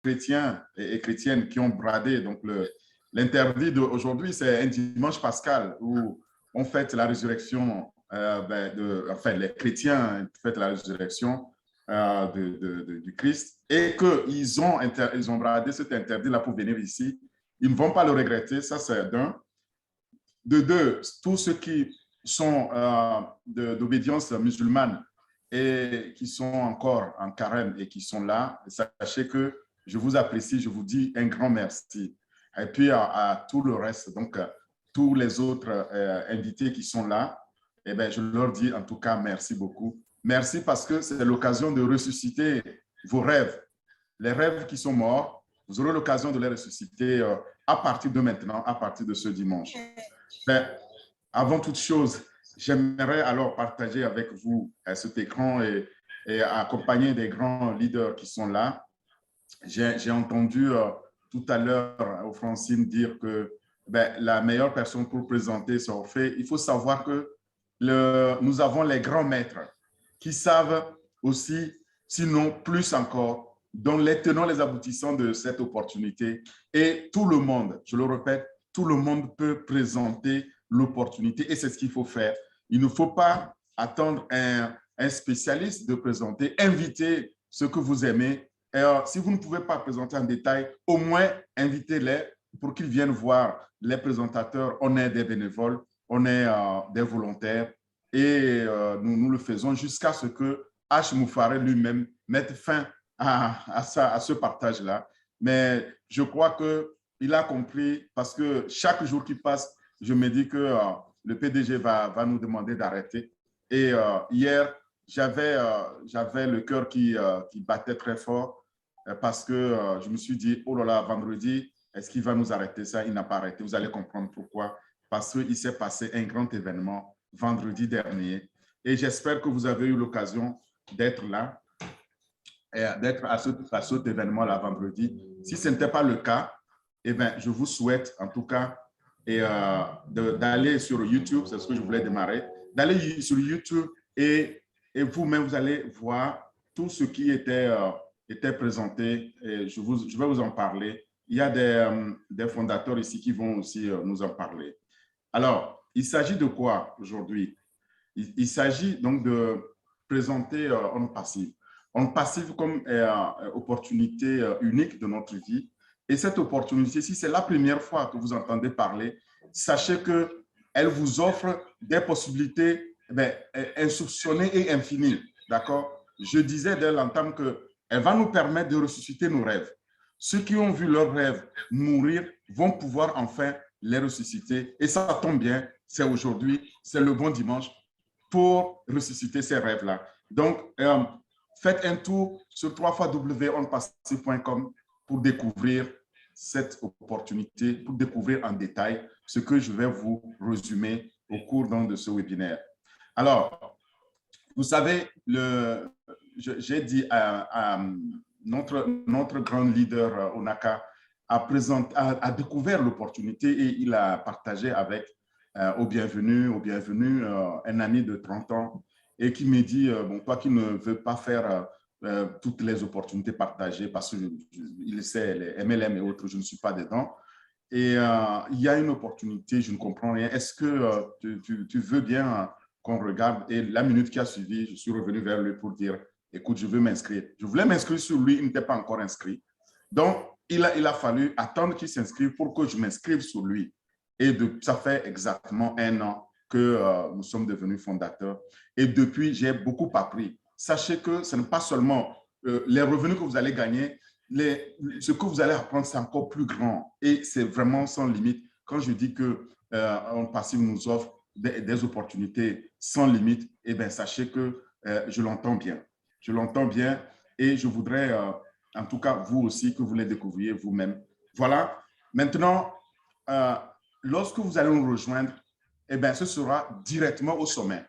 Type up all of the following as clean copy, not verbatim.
chrétiens et chrétiennes qui ont bradé donc l'interdit d'aujourd'hui, c'est un dimanche pascal où on fête la résurrection, enfin les chrétiens fêtent la résurrection du Christ et qu'ils ils ont bradé cet interdit-là pour venir ici. Ils ne vont pas le regretter, ça c'est d'un. De deux, tous ceux qui sont d'obédience musulmane et qui sont encore en carême et qui sont là, sachez que je vous apprécie, je vous dis un grand merci. Et puis à tout le reste, donc tous les autres invités qui sont là, eh bien, je leur dis en tout cas merci beaucoup. Merci parce que c'est l'occasion de ressusciter vos rêves. Les rêves qui sont morts, vous aurez l'occasion de les ressusciter à partir de maintenant, à partir de ce dimanche. Mais avant toute chose, j'aimerais alors partager avec vous cet écran et accompagner des grands leaders qui sont là. J'ai entendu tout à l'heure au Francine dire que la meilleure personne pour présenter ce Orphée, il faut savoir que nous avons les grands maîtres qui savent aussi, sinon plus encore, dont les tenants, les aboutissants de cette opportunité. Et tout le monde, je le répète, tout le monde peut présenter l'opportunité et c'est ce qu'il faut faire. Il ne faut pas attendre un spécialiste de présenter, inviter ce que vous aimez. Et si vous ne pouvez pas présenter en détail, au moins invitez-les pour qu'ils viennent voir les présentateurs. On est des bénévoles, on est des volontaires et nous le faisons jusqu'à ce que H. Moufaré lui-même mette fin à ce partage-là. Mais je crois qu'il a compris parce que chaque jour qui passe, je me dis que le PDG va nous demander d'arrêter. Et hier, j'avais le cœur qui battait très fort parce que je me suis dit, oh là là, vendredi, est-ce qu'il va nous arrêter ça? Il n'a pas arrêté. Vous allez comprendre pourquoi. Parce qu'il s'est passé un grand événement vendredi dernier. Et j'espère que vous avez eu l'occasion d'être là, d'être à cet événement-là vendredi. Si ce n'était pas le cas, eh bien, je vous souhaite en tout cas d'aller sur YouTube, c'est ce que je voulais démarrer, d'aller sur YouTube et vous-même, vous allez voir tout ce qui était présenté. Et je vais vous en parler. Il y a des fondateurs ici qui vont aussi nous en parler. Alors, il s'agit de quoi aujourd'hui? Il s'agit donc de présenter On Passive. On Passive comme opportunité unique de notre vie. Et cette opportunité, si c'est la première fois que vous entendez parler, sachez qu'elle vous offre des possibilités insoupçonnées et infinies. D'accord? Je disais dès l'entame qu'elle va nous permettre de ressusciter nos rêves. Ceux qui ont vu leurs rêves mourir vont pouvoir enfin les ressusciter. Et ça tombe bien, c'est aujourd'hui, c'est le bon dimanche pour ressusciter ces rêves-là. Donc, faites un tour sur www.onpassive.com pour découvrir cette opportunité, pour découvrir en détail ce que je vais vous résumer au cours de ce webinaire. Alors, vous savez, j'ai dit à notre grand leader, Onaka, a découvert l'opportunité et il a partagé avec au bienvenu, un ami de 30 ans et qui me dit, bon, toi qui ne veux pas faire toutes les opportunités partagées parce qu'il sait, les MLM et autres, je ne suis pas dedans. Et il y a une opportunité, je ne comprends rien. Est-ce que tu veux bien qu'on regarde? Et la minute qui a suivi, je suis revenu vers lui pour dire, écoute, je veux m'inscrire. Je voulais m'inscrire sur lui, il n'était pas encore inscrit. Donc, il a fallu attendre qu'il s'inscrive pour que je m'inscrive sur lui. Et ça fait exactement 1 an que nous sommes devenus fondateurs. Et depuis, j'ai beaucoup appris. Sachez que ce n'est pas seulement les revenus que vous allez gagner, ce que vous allez apprendre, c'est encore plus grand. Et c'est vraiment sans limite. Quand je dis que On Passive nous offre des opportunités sans limite, eh bien, sachez que je l'entends bien. Je l'entends bien et je voudrais, en tout cas, vous aussi, que vous les découvriez vous-même. Voilà. Maintenant, lorsque vous allez nous rejoindre, eh bien, ce sera directement au sommet.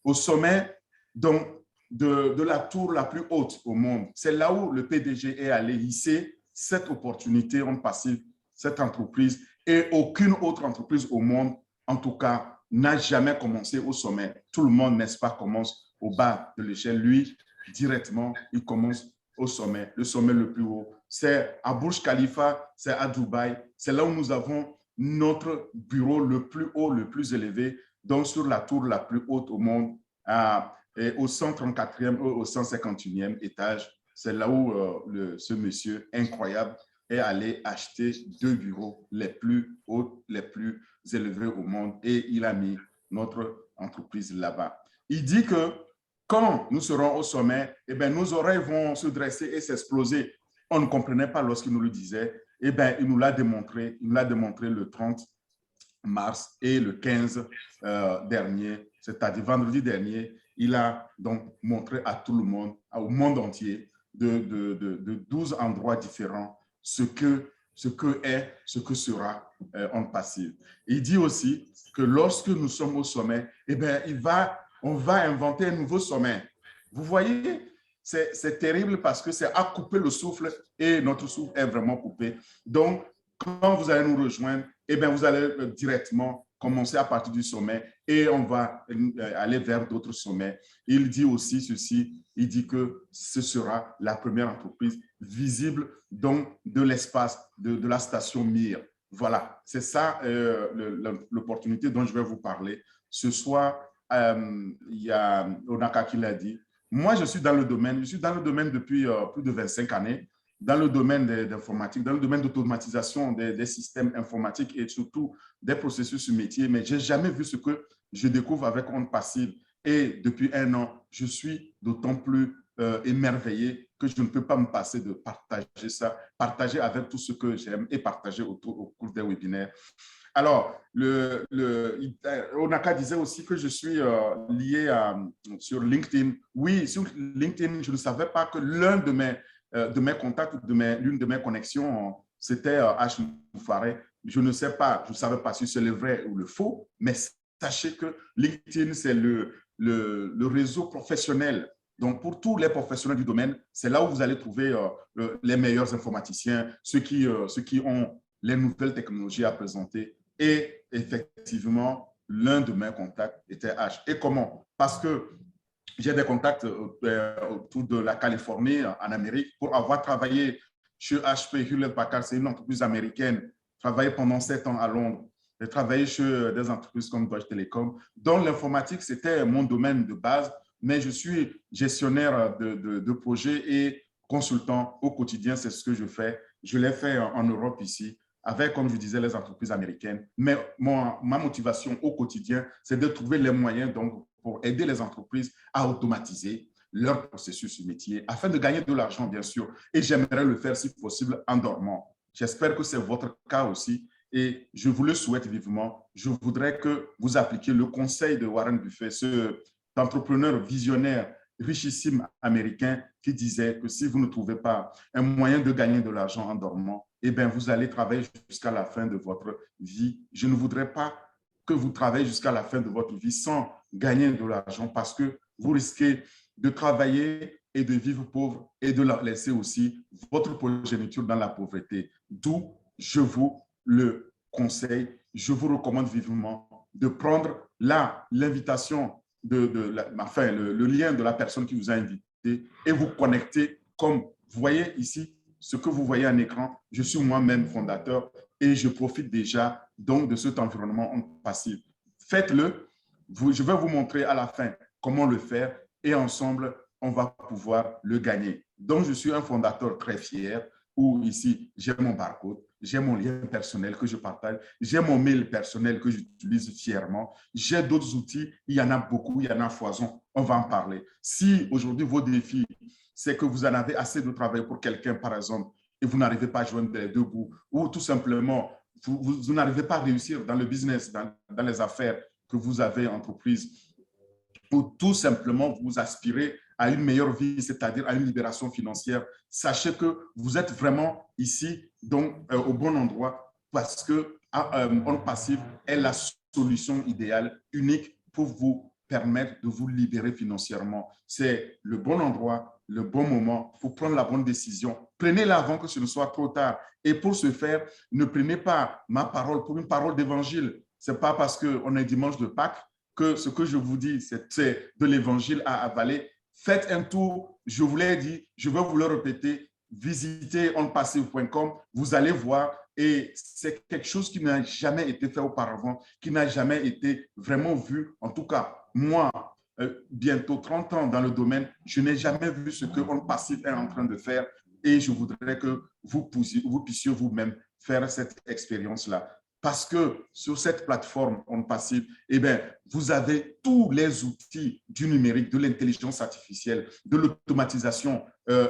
Au sommet donc, de la tour la plus haute au monde. C'est là où le PDG est allé hisser cette opportunité On Passive, cette entreprise, et aucune autre entreprise au monde, en tout cas, n'a jamais commencé au sommet. Tout le monde, n'est-ce pas, commence au bas de l'échelle. Lui, directement, il commence au sommet, le sommet le plus haut. C'est à Burj Khalifa, c'est à Dubaï. C'est là où nous avons notre bureau le plus haut, le plus élevé, donc sur la tour la plus haute au monde, et au 134e ou au 151e étage. C'est là où ce monsieur incroyable est allé acheter 2 bureaux les plus hauts, les plus élevés au monde, et il a mis notre entreprise là-bas. Il dit que quand nous serons au sommet, eh bien, nos oreilles vont se dresser et s'exploser. On ne comprenait pas lorsqu'il nous le disait. Eh bien, il nous l'a démontré. Il nous l'a démontré le 30 mars et le 15 dernier, c'est-à-dire vendredi dernier. Il a donc montré à tout le monde, au monde entier, de 12 endroits différents, ce que est, ce que sera On Passive. Il dit aussi que lorsque nous sommes au sommet, eh bien, on va inventer un nouveau sommet. Vous voyez, c'est terrible parce que c'est à couper le souffle et notre souffle est vraiment coupé. Donc, quand vous allez nous rejoindre, eh bien, vous allez directement commencer à partir du sommet et on va aller vers d'autres sommets. Il dit aussi ceci, il dit que ce sera la première entreprise visible donc, de l'espace, de la station Mir. Voilà, c'est ça l'opportunité dont je vais vous parler. Ce soir, il y a Onaka qui l'a dit. Moi, je suis dans le domaine depuis plus de 25 années, dans le domaine d'informatique, dans le domaine d'automatisation des systèmes informatiques et surtout des processus métiers, mais je n'ai jamais vu ce que je découvre avec On Passive. Et depuis 1 an, je suis d'autant plus émerveillé que je ne peux pas me passer de partager ça, partager avec tout ce que j'aime et partager au cours des webinaires. Alors, Onaka disait aussi que je suis lié sur LinkedIn. Oui, sur LinkedIn, je ne savais pas que l'un de mes contacts, l'une de mes connexions, c'était H. Moufaré. Je ne sais pas, je ne savais pas si c'est le vrai ou le faux, mais sachez que LinkedIn, c'est le réseau professionnel. Donc, pour tous les professionnels du domaine, c'est là où vous allez trouver les meilleurs informaticiens, ceux qui ont les nouvelles technologies à présenter. Et effectivement, l'un de mes contacts était H. Et comment? Parce que j'ai des contacts autour de la Californie, en Amérique, pour avoir travaillé chez HP Hewlett-Packard, c'est une entreprise américaine, travaillé pendant 7 ans à Londres. J'ai travaillé chez des entreprises comme Deutsche Telekom, dont l'informatique, c'était mon domaine de base, mais je suis gestionnaire de projets et consultant au quotidien, c'est ce que je fais. Je l'ai fait en Europe ici, avec, comme je disais, les entreprises américaines. Mais ma motivation au quotidien, c'est de trouver les moyens donc, pour aider les entreprises à automatiser leur processus métier afin de gagner de l'argent, bien sûr. Et j'aimerais le faire, si possible, en dormant. J'espère que c'est votre cas aussi et je vous le souhaite vivement. Je voudrais que vous appliquiez le conseil de Warren Buffett, cet entrepreneur visionnaire richissime américain qui disait que si vous ne trouvez pas un moyen de gagner de l'argent en dormant, eh bien, vous allez travailler jusqu'à la fin de votre vie. Je ne voudrais pas que vous travaillez jusqu'à la fin de votre vie sans gagner de l'argent parce que vous risquez de travailler et de vivre pauvre et de laisser aussi votre progéniture dans la pauvreté. D'où je vous le conseille, je vous recommande vivement de prendre l'invitation le lien de la personne qui vous a invité et vous connecter comme vous voyez ici, ce que vous voyez en écran, je suis moi-même fondateur et je profite déjà donc de cet environnement passif. Faites-le, je vais vous montrer à la fin comment le faire et ensemble, on va pouvoir le gagner. Donc, je suis un fondateur très fier où ici, j'ai mon barcode, j'ai mon lien personnel que je partage, j'ai mon mail personnel que j'utilise fièrement, j'ai d'autres outils, il y en a beaucoup, il y en a foison, on va en parler. Si aujourd'hui vos défis, c'est que vous en avez assez de travail pour quelqu'un, par exemple, et vous n'arrivez pas à joindre les deux bouts, ou tout simplement, vous n'arrivez pas à réussir dans le business, dans les affaires que vous avez entreprise, ou tout simplement vous aspirez à une meilleure vie, c'est-à-dire à une libération financière, sachez que vous êtes vraiment ici, donc au bon endroit, parce que On Passive est la solution idéale, unique pour vous permettre de vous libérer financièrement. C'est le bon endroit, le bon moment pour prendre la bonne décision. Prenez-la avant que ce ne soit trop tard. Et pour ce faire, ne prenez pas ma parole pour une parole d'évangile. Ce n'est pas parce qu'on est dimanche de Pâques que ce que je vous dis, c'est de l'évangile à avaler. faites un tour, je vous l'ai dit, je vais vous le répéter, visitez onpassive.com, vous allez voir, et c'est quelque chose qui n'a jamais été fait auparavant, qui n'a jamais été vraiment vu. En tout cas, moi, bientôt 30 ans dans le domaine, je n'ai jamais vu ce que OnPassive est en train de faire, et je voudrais que vous puissiez vous-même faire cette expérience-là. Parce que sur cette plateforme OnPassive, eh bien, vous avez tous les outils du numérique, de l'intelligence artificielle, de l'automatisation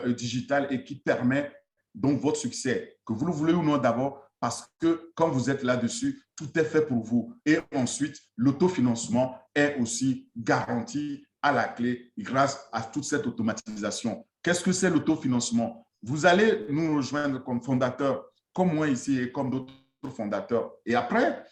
digitale, et qui permet donc votre succès, que vous le voulez ou non d'abord, parce que quand vous êtes là-dessus, tout est fait pour vous. Et ensuite, l'autofinancement est aussi garanti à la clé grâce à toute cette automatisation. Qu'est-ce que c'est l'autofinancement? Vous allez nous rejoindre comme fondateur, comme moi ici et comme d'autres fondateur. Et après,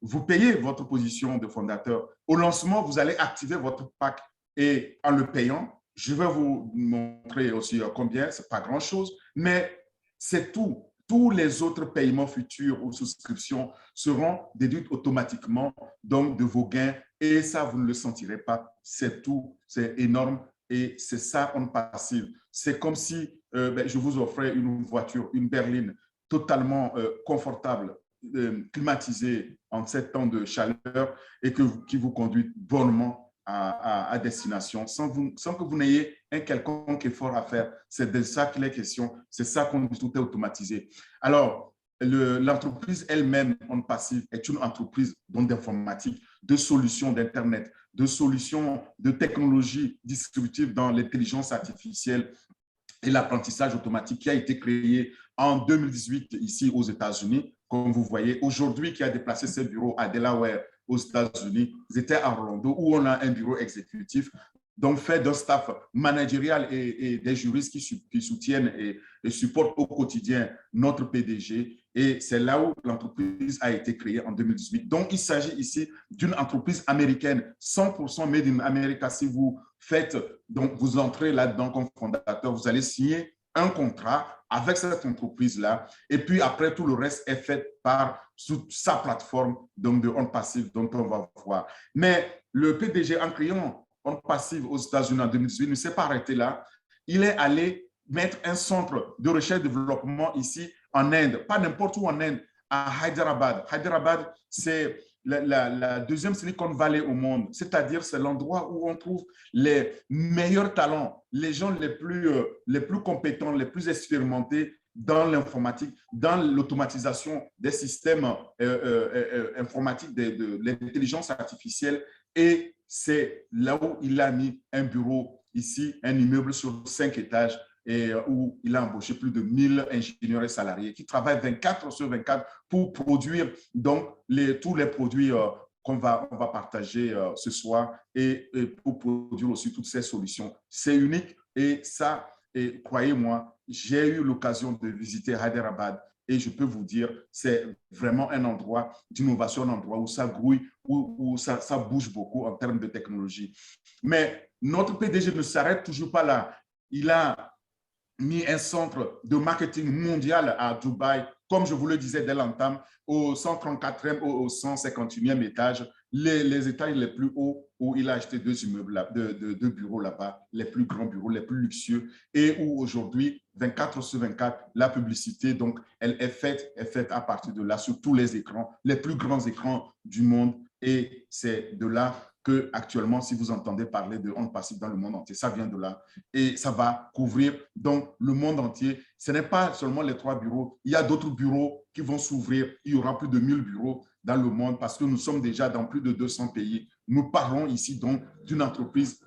vous payez votre position de fondateur. Au lancement, vous allez activer votre pack, et en le payant, je vais vous montrer aussi combien, ce n'est pas grand-chose, mais c'est tout. Tous les autres paiements futurs ou souscriptions seront déduits automatiquement donc de vos gains, et ça, vous ne le sentirez pas. C'est tout, c'est énorme, et c'est ça OnPassive. C'est comme si je vous offrais une voiture, une berline totalement confortable, climatisée en ces temps de chaleur, et qui vous conduit bonnement à destination sans que vous n'ayez un quelconque effort à faire. C'est de ça qu'il est question. C'est ça qu'on dit, tout est automatisé. Alors, l'entreprise elle-même, OnPassive, est une entreprise d'informatique, de solutions d'Internet, de solutions de technologies distributives dans l'intelligence artificielle et l'apprentissage automatique, qui a été créé en 2018 ici aux États-Unis, comme vous voyez. Aujourd'hui, qui a déplacé ses bureaux à Delaware aux États-Unis, ils étaient à Orlando, où on a un bureau exécutif, donc fait d'un staff managérial et des juristes qui soutiennent et supportent au quotidien notre PDG. Et c'est là où l'entreprise a été créée en 2018. Donc, il s'agit ici d'une entreprise américaine, 100% made in America. Si vous faites, donc vous entrez là-dedans comme fondateur, vous allez signer un contrat avec cette entreprise-là. Et puis après, tout le reste est fait par sa plateforme donc de OnPassive, dont on va voir. Mais le PDG, en créant OnPassive aux États-Unis en 2018, ne s'est pas arrêté là. Il est allé mettre un centre de recherche et développement ici en Inde, pas n'importe où en Inde, à Hyderabad. Hyderabad, c'est la deuxième Silicon Valley au monde, c'est-à-dire c'est l'endroit où on trouve les meilleurs talents, les gens les plus compétents, les plus expérimentés dans l'informatique, dans l'automatisation des systèmes informatiques, de l'intelligence artificielle. Et c'est là où il a mis un bureau ici, un immeuble sur 5 étages, et où il a embauché plus de 1000 ingénieurs et salariés qui travaillent 24 sur 24 pour produire donc tous les produits on va partager ce soir, et pour produire aussi toutes ces solutions. C'est unique, et ça, et croyez-moi, j'ai eu l'occasion de visiter Hyderabad, et je peux vous dire, c'est vraiment un endroit d'innovation, un endroit où ça grouille, où ça bouge beaucoup en termes de technologie. Mais notre PDG ne s'arrête toujours pas là. Il a mis un centre de marketing mondial à Dubaï, comme je vous le disais dès l'entame, au 134e, au 151e étage, les étages les plus hauts, où il a acheté 2 immeubles, deux bureaux là-bas, les plus grands bureaux, les plus luxueux, et où aujourd'hui, 24 sur 24, la publicité, donc, elle est faite à partir de là, sur tous les écrans, les plus grands écrans du monde, et c'est de là que actuellement, si vous entendez parler de OnPassive dans le monde entier, ça vient de là, et ça va couvrir donc le monde entier. Ce n'est pas seulement les 3 bureaux, il y a d'autres bureaux qui vont s'ouvrir. Il y aura plus de 1000 bureaux dans le monde, parce que nous sommes déjà dans plus de 200 pays. Nous parlons ici donc d'une entreprise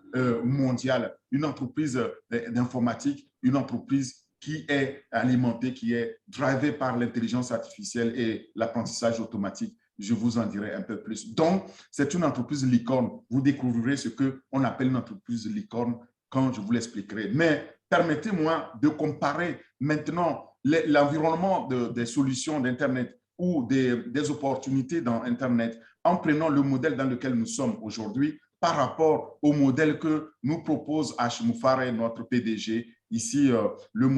mondiale, une entreprise d'informatique, une entreprise qui est alimentée, qui est drivée par l'intelligence artificielle et l'apprentissage automatique. Je vous en dirai un peu plus. Donc, c'est une entreprise licorne. Vous découvrirez ce qu'on appelle une entreprise licorne quand je vous l'expliquerai. Mais permettez-moi de comparer maintenant l'environnement des solutions d'Internet ou des opportunités dans Internet, en prenant le modèle dans lequel nous sommes aujourd'hui par rapport au modèle que nous propose Hashim Fareh, notre PDG, ici le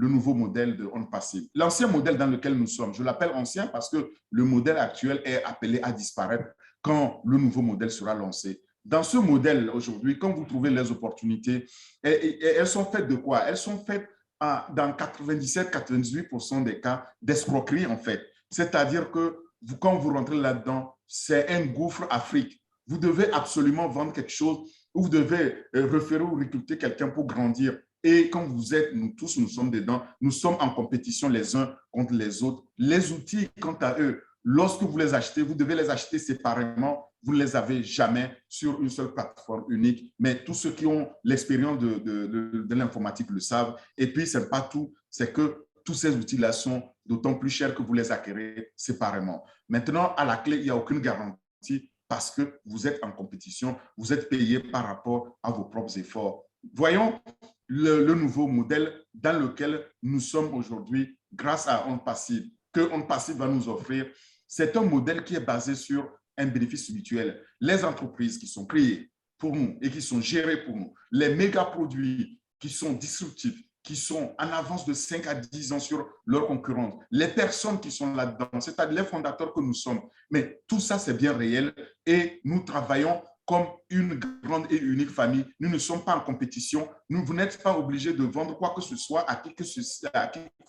nouveau modèle de OnPassive. L'ancien modèle dans lequel nous sommes, je l'appelle ancien parce que le modèle actuel est appelé à disparaître quand le nouveau modèle sera lancé. Dans ce modèle aujourd'hui, quand vous trouvez les opportunités, elles sont faites de quoi? Elles sont faites dans 97-98% des cas d'escroquerie, en fait. C'est-à-dire que quand vous rentrez là-dedans, c'est un gouffre Afrique. Vous devez absolument vendre quelque chose, ou vous devez référer ou recruter quelqu'un pour grandir. Et quand vous êtes, nous tous, nous sommes dedans, nous sommes en compétition les uns contre les autres. Les outils, quant à eux, lorsque vous les achetez, vous devez les acheter séparément. Vous ne les avez jamais sur une seule plateforme unique. Mais tous ceux qui ont l'expérience de l'informatique le savent. Et puis, ce n'est pas tout, c'est que tous ces outils-là sont d'autant plus chers que vous les acquérez séparément. Maintenant, à la clé, il n'y a aucune garantie parce que vous êtes en compétition, vous êtes payé par rapport à vos propres efforts. Voyons le nouveau modèle dans lequel nous sommes aujourd'hui grâce à On Passive, que On Passive va nous offrir. C'est un modèle qui est basé sur un bénéfice mutuel. Les entreprises qui sont créées pour nous et qui sont gérées pour nous, les méga produits qui sont disruptifs, qui sont en avance de 5 à 10 ans sur leurs concurrents, les personnes qui sont là-dedans, c'est-à-dire les fondateurs que nous sommes. Mais tout ça, c'est bien réel et nous travaillons comme une grande et unique famille. Nous ne sommes pas en compétition. Vous n'êtes pas obligé de vendre quoi que ce soit à qui que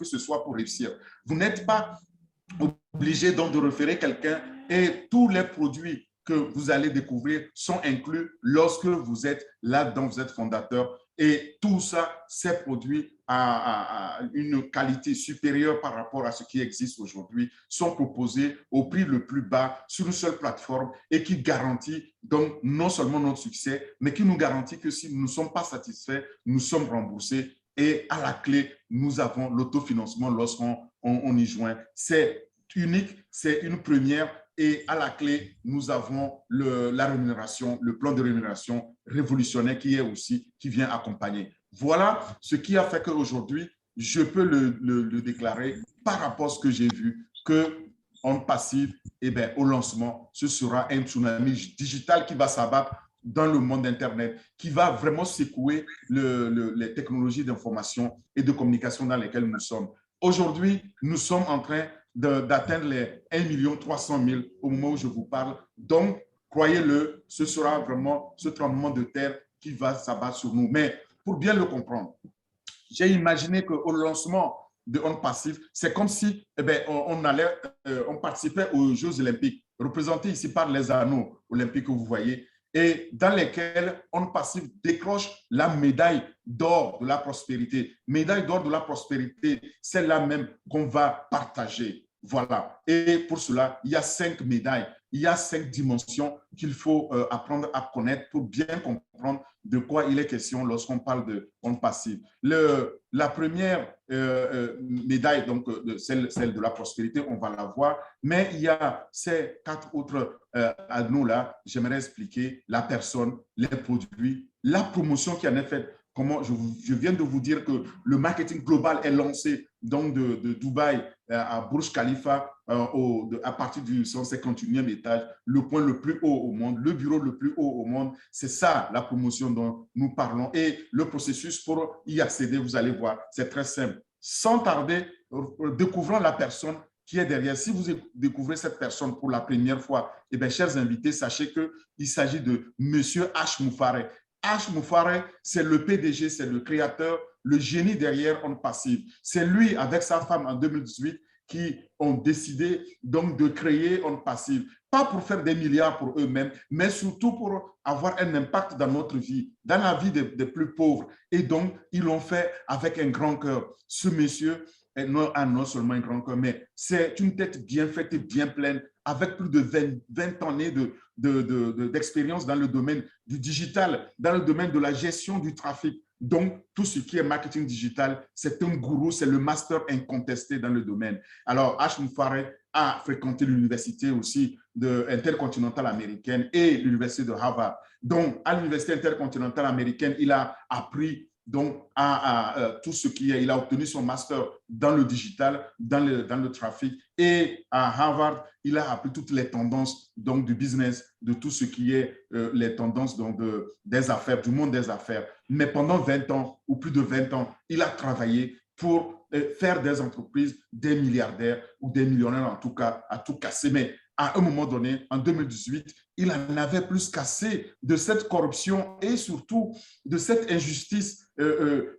ce soit pour réussir. Vous n'êtes pas obligé donc de référer quelqu'un et tous les produits que vous allez découvrir sont inclus lorsque vous êtes là-dedans, vous êtes fondateur. Et tout ça, ces produits à une qualité supérieure par rapport à ce qui existe aujourd'hui, sont proposés au prix le plus bas sur une seule plateforme et qui garantit donc non seulement notre succès, mais qui nous garantit que si nous ne sommes pas satisfaits, nous sommes remboursés. Et à la clé, nous avons l'autofinancement lorsqu'on y joint. C'est unique, c'est une première. Et à la clé, nous avons la rémunération, le plan de rémunération révolutionnaire qui vient accompagner. Voilà ce qui a fait qu'aujourd'hui, je peux le déclarer par rapport à ce que j'ai vu, que On Passive, eh bien, au lancement, ce sera un tsunami digital qui va s'abattre dans le monde Internet, qui va vraiment secouer les technologies d'information et de communication dans lesquelles nous sommes. Aujourd'hui, nous sommes en train d'atteindre les 1 300 000 au moment où je vous parle. Donc, croyez-le, ce sera vraiment ce tremblement de terre qui va s'abattre sur nous. Mais pour bien le comprendre, j'ai imaginé qu'au lancement de On Passive, c'est comme si on participait aux Jeux Olympiques, représentés ici par les anneaux olympiques que vous voyez, et dans lesquels On Passive décroche la médaille d'or de la prospérité. Médaille d'or de la prospérité, c'est la même qu'on va partager. Voilà. Et pour cela, il y a 5 médailles, il y a 5 dimensions qu'il faut apprendre à connaître pour bien comprendre de quoi il est question lorsqu'on parle de On Passive. La première médaille, donc celle de la prospérité, on va la voir, mais il y a ces 4 autres anneaux-là. J'aimerais expliquer la personne, les produits, la promotion qui en est faite. Comment je viens de vous dire que le marketing global est lancé donc de Dubaï à Burj Khalifa à partir du 151e étage, le point le plus haut au monde, le bureau le plus haut au monde. C'est ça la promotion dont nous parlons. Et le processus pour y accéder, vous allez voir, c'est très simple. Sans tarder, découvrons la personne qui est derrière. Si vous découvrez cette personne pour la première fois, eh bien, chers invités, sachez qu'il s'agit de Monsieur H. Moufaré. H. Moufaré, c'est le PDG, c'est le créateur, le génie derrière On Passive. C'est lui, avec sa femme en 2018, qui ont décidé donc de créer On Passive. Pas pour faire des milliards pour eux-mêmes, mais surtout pour avoir un impact dans notre vie, dans la vie des plus pauvres. Et donc, ils l'ont fait avec un grand cœur. Ce monsieur a non seulement un grand cœur, mais c'est une tête bien faite et bien pleine, avec plus de 20 années d'expérience dans le domaine du digital, dans le domaine de la gestion du trafic. Donc, tout ce qui est marketing digital, c'est un gourou, c'est le master incontesté dans le domaine. Alors, H. Moufaré a fréquenté l'université aussi intercontinentale américaine et l'université de Harvard. Donc, à l'université intercontinentale américaine, il a appris donc à tout ce qui est, il a obtenu son master dans le digital, dans le trafic, et à Harvard, il a appris toutes les tendances donc du business, de tout ce qui est les tendances donc des affaires, du monde des affaires. Mais pendant 20 ans ou plus de 20 ans, il a travaillé pour faire des entreprises des milliardaires ou des millionnaires en tout cas, à tout casser. Mais à un moment donné, en 2018, il en avait plus qu'assez de cette corruption et surtout de cette injustice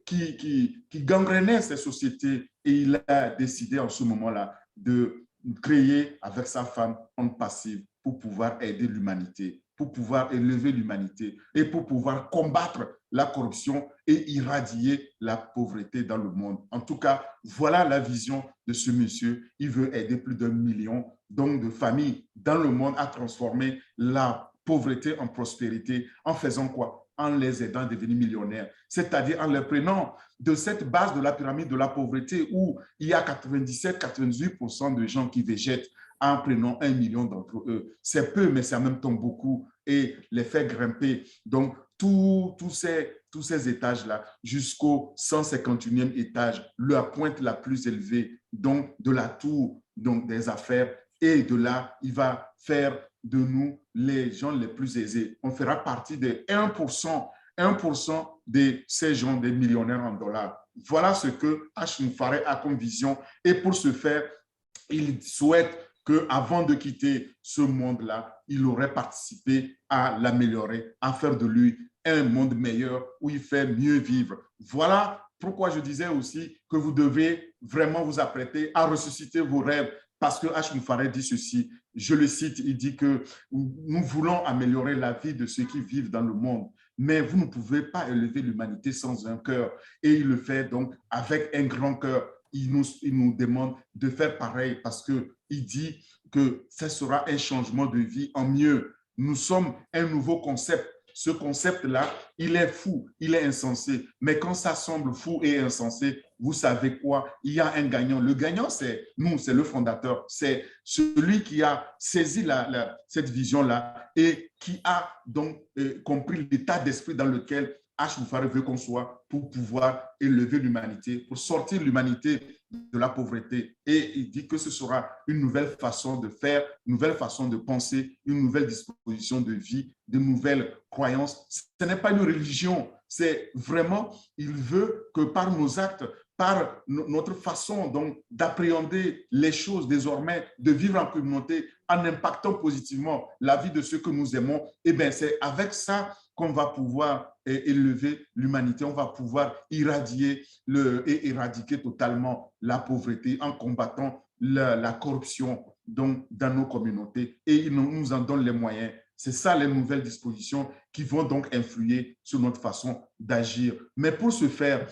qui gangrénait ces sociétés. Et il a décidé en ce moment-là de créer avec sa femme Onde Passive pour pouvoir aider l'humanité, pour pouvoir élever l'humanité et pour pouvoir combattre la corruption et irradier la pauvreté dans le monde. En tout cas, voilà la vision de ce monsieur. Il veut aider plus d'1 million donc de familles dans le monde à transformer la pauvreté en prospérité en faisant quoi? En les aidant à devenir millionnaires, c'est-à-dire en les prenant de cette base de la pyramide de la pauvreté où il y a 97-98% de gens qui végètent en prenant 1 million d'entre eux. C'est peu, mais c'est en même temps beaucoup et les faire grimper. Donc, tous ces étages-là jusqu'au 151e étage, la pointe la plus élevée, donc de la tour donc des affaires. Et de là, il va faire de nous les gens les plus aisés. On fera partie des 1% de ces gens, des millionnaires en dollars. Voilà ce que H. Moufaré a comme vision. Et pour ce faire, il souhaite qu'avant de quitter ce monde-là, il aurait participé à l'améliorer, à faire de lui un monde meilleur où il fait mieux vivre. Voilà pourquoi je disais aussi que vous devez vraiment vous apprêter à ressusciter vos rêves. Parce que H. Moufaré dit ceci, je le cite, il dit que nous voulons améliorer la vie de ceux qui vivent dans le monde, mais vous ne pouvez pas élever l'humanité sans un cœur. Et il le fait donc avec un grand cœur. Il nous demande de faire pareil parce qu'il dit que ce sera un changement de vie en mieux. Nous sommes un nouveau concept. Ce concept-là, il est fou, il est insensé. Mais quand ça semble fou et insensé, vous savez quoi? Il y a un gagnant. Le gagnant, c'est nous, c'est le fondateur. C'est celui qui a saisi cette vision-là et qui a donc compris l'état d'esprit dans lequel H. Moufaré veut qu'on soit pour pouvoir élever l'humanité, pour sortir l'humanité de la pauvreté. Et il dit que ce sera une nouvelle façon de faire, une nouvelle façon de penser, une nouvelle disposition de vie, de nouvelles croyances. Ce n'est pas une religion, c'est vraiment, il veut que par nos actes, par notre façon donc d'appréhender les choses désormais, de vivre en communauté, en impactant positivement la vie de ceux que nous aimons, et bien c'est avec ça qu'on va pouvoir élever l'humanité, on va pouvoir irradier et éradiquer totalement la pauvreté en combattant la corruption donc, dans nos communautés. Et il nous en donne les moyens. C'est ça les nouvelles dispositions qui vont donc influer sur notre façon d'agir. Mais pour ce faire,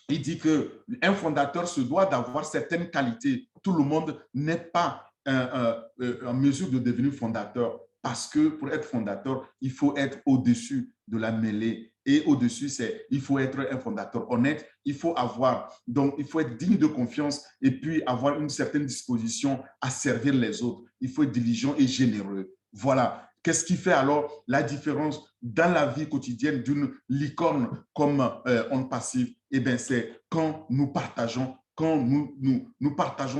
il dit qu'un fondateur se doit d'avoir certaines qualités. Tout le monde n'est pas en mesure de devenir fondateur parce que pour être fondateur, il faut être au-dessus de la mêlée. Et au-dessus, il faut être un fondateur honnête, il faut être digne de confiance et puis avoir une certaine disposition à servir les autres. Il faut être diligent et généreux. Voilà. Qu'est-ce qui fait alors la différence dans la vie quotidienne d'une licorne comme Onde Passive? Eh bien, c'est quand nous partageons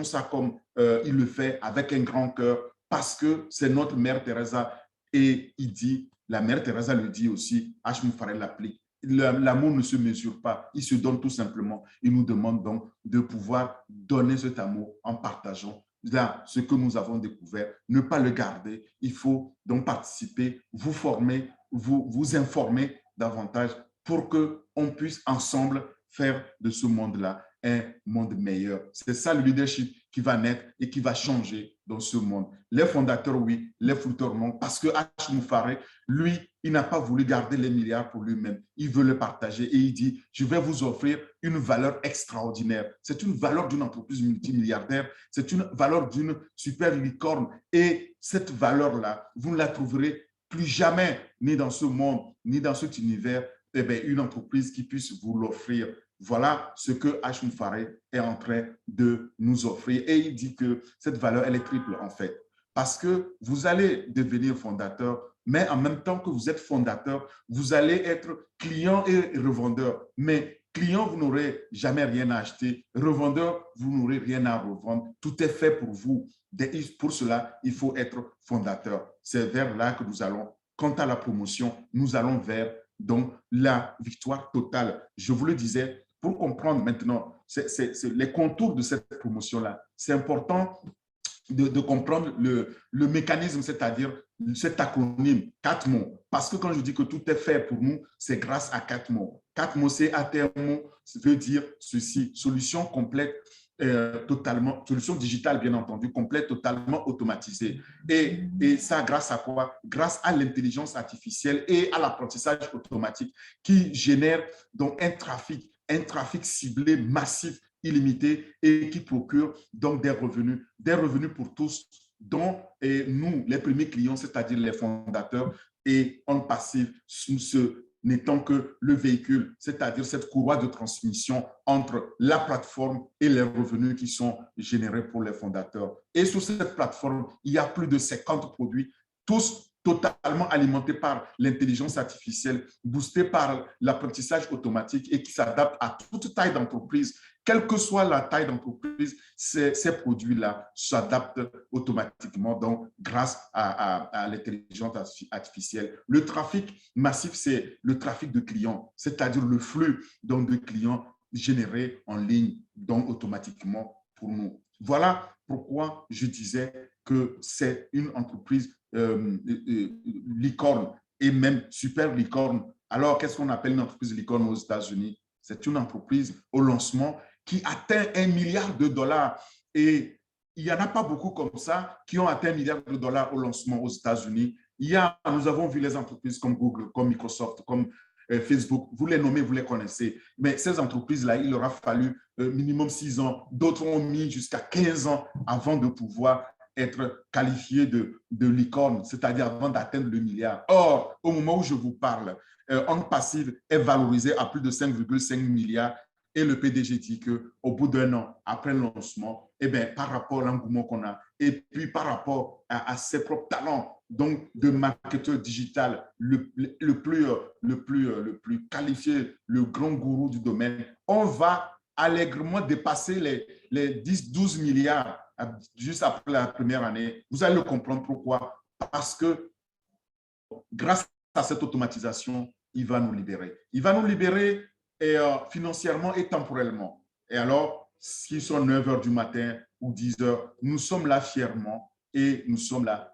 ça comme il le fait avec un grand cœur, parce que c'est notre mère Teresa. Et il dit, la mère Teresa le dit aussi, H. Moufaré l'applique. L'amour ne se mesure pas, il se donne tout simplement. Il nous demande donc de pouvoir donner cet amour en partageant là, ce que nous avons découvert, ne pas le garder. Il faut donc participer, vous former, vous informer davantage pour qu'on puisse ensemble faire de ce monde-là un monde meilleur. C'est ça le leadership qui va naître et qui va changer dans ce monde. Les fondateurs, oui, les fruiteurs, non, parce que H. Moufaré, lui, il n'a pas voulu garder les milliards pour lui-même. Il veut le partager et il dit, je vais vous offrir une valeur extraordinaire. C'est une valeur d'une entreprise multimilliardaire, c'est une valeur d'une super licorne. Et cette valeur-là, vous ne la trouverez plus jamais, ni dans ce monde, ni dans cet univers, eh bien, une entreprise qui puisse vous l'offrir. Voilà ce que H. Moufaré est en train de nous offrir. Et il dit que cette valeur, elle est triple en fait. Parce que vous allez devenir fondateur, mais en même temps que vous êtes fondateur, vous allez être client et revendeur. Mais client, vous n'aurez jamais rien à acheter. Revendeur, vous n'aurez rien à revendre. Tout est fait pour vous. Pour cela, il faut être fondateur. C'est vers là que nous allons. Quant à la promotion, nous allons vers donc la victoire totale. Je vous le disais, pour comprendre maintenant les contours de cette promotion-là, c'est important de comprendre le mécanisme, c'est-à-dire cet acronyme, 4 mots. Parce que quand je dis que tout est fait pour nous, c'est grâce à 4 mots. 4 mots, c'est ATMO, ça veut dire ceci, solution complète, totalement, solution digitale, bien entendu, complète, totalement automatisée. Et ça, grâce à quoi? Grâce à l'intelligence artificielle et à l'apprentissage automatique qui génère donc un trafic ciblé, massif, illimité et qui procure donc des revenus pour tous, dont nous, les premiers clients, c'est-à-dire les fondateurs, et en passif, ce n'étant que le véhicule, c'est-à-dire cette courroie de transmission entre la plateforme et les revenus qui sont générés pour les fondateurs. Et sur cette plateforme, il y a plus de 50 produits, tous totalement alimentés par l'intelligence artificielle, boostés par l'apprentissage automatique et qui s'adaptent à toute taille d'entreprise. Quelle que soit la taille d'entreprise, ces produits-là s'adaptent automatiquement donc, grâce à l'intelligence artificielle. Le trafic massif, c'est le trafic de clients, c'est-à-dire le flux donc, de clients générés en ligne donc, automatiquement pour nous. Voilà pourquoi je disais que c'est une entreprise licorne et même super licorne. Alors, qu'est-ce qu'on appelle une entreprise licorne aux États-Unis? C'est une entreprise au lancement qui atteint 1 milliard de dollars. Et il n'y en a pas beaucoup comme ça qui ont atteint 1 milliard de dollars au lancement aux États-Unis. Nous avons vu les entreprises comme Google, comme Microsoft, comme Facebook, vous les nommez, vous les connaissez. Mais ces entreprises-là, il leur a fallu minimum 6 ans. D'autres ont mis jusqu'à 15 ans avant de pouvoir être qualifiés de licorne, c'est-à-dire avant d'atteindre le milliard. Or, au moment où je vous parle, On Passive est valorisé à plus de 5,5 milliards et le PDG dit qu'au bout d'1 an, après le lancement, eh bien, par rapport à l'engouement qu'on a et puis par rapport à ses propres talents, donc de marketeur digital, le plus qualifié, le grand gourou du domaine, on va allègrement dépasser les 10-12 milliards juste après la première année. Vous allez le comprendre pourquoi. Parce que grâce à cette automatisation, il va nous libérer. Il va nous libérer financièrement et temporellement. Et alors, s'ils sont 9 heures du matin ou 10 heures, nous sommes là fièrement et nous sommes là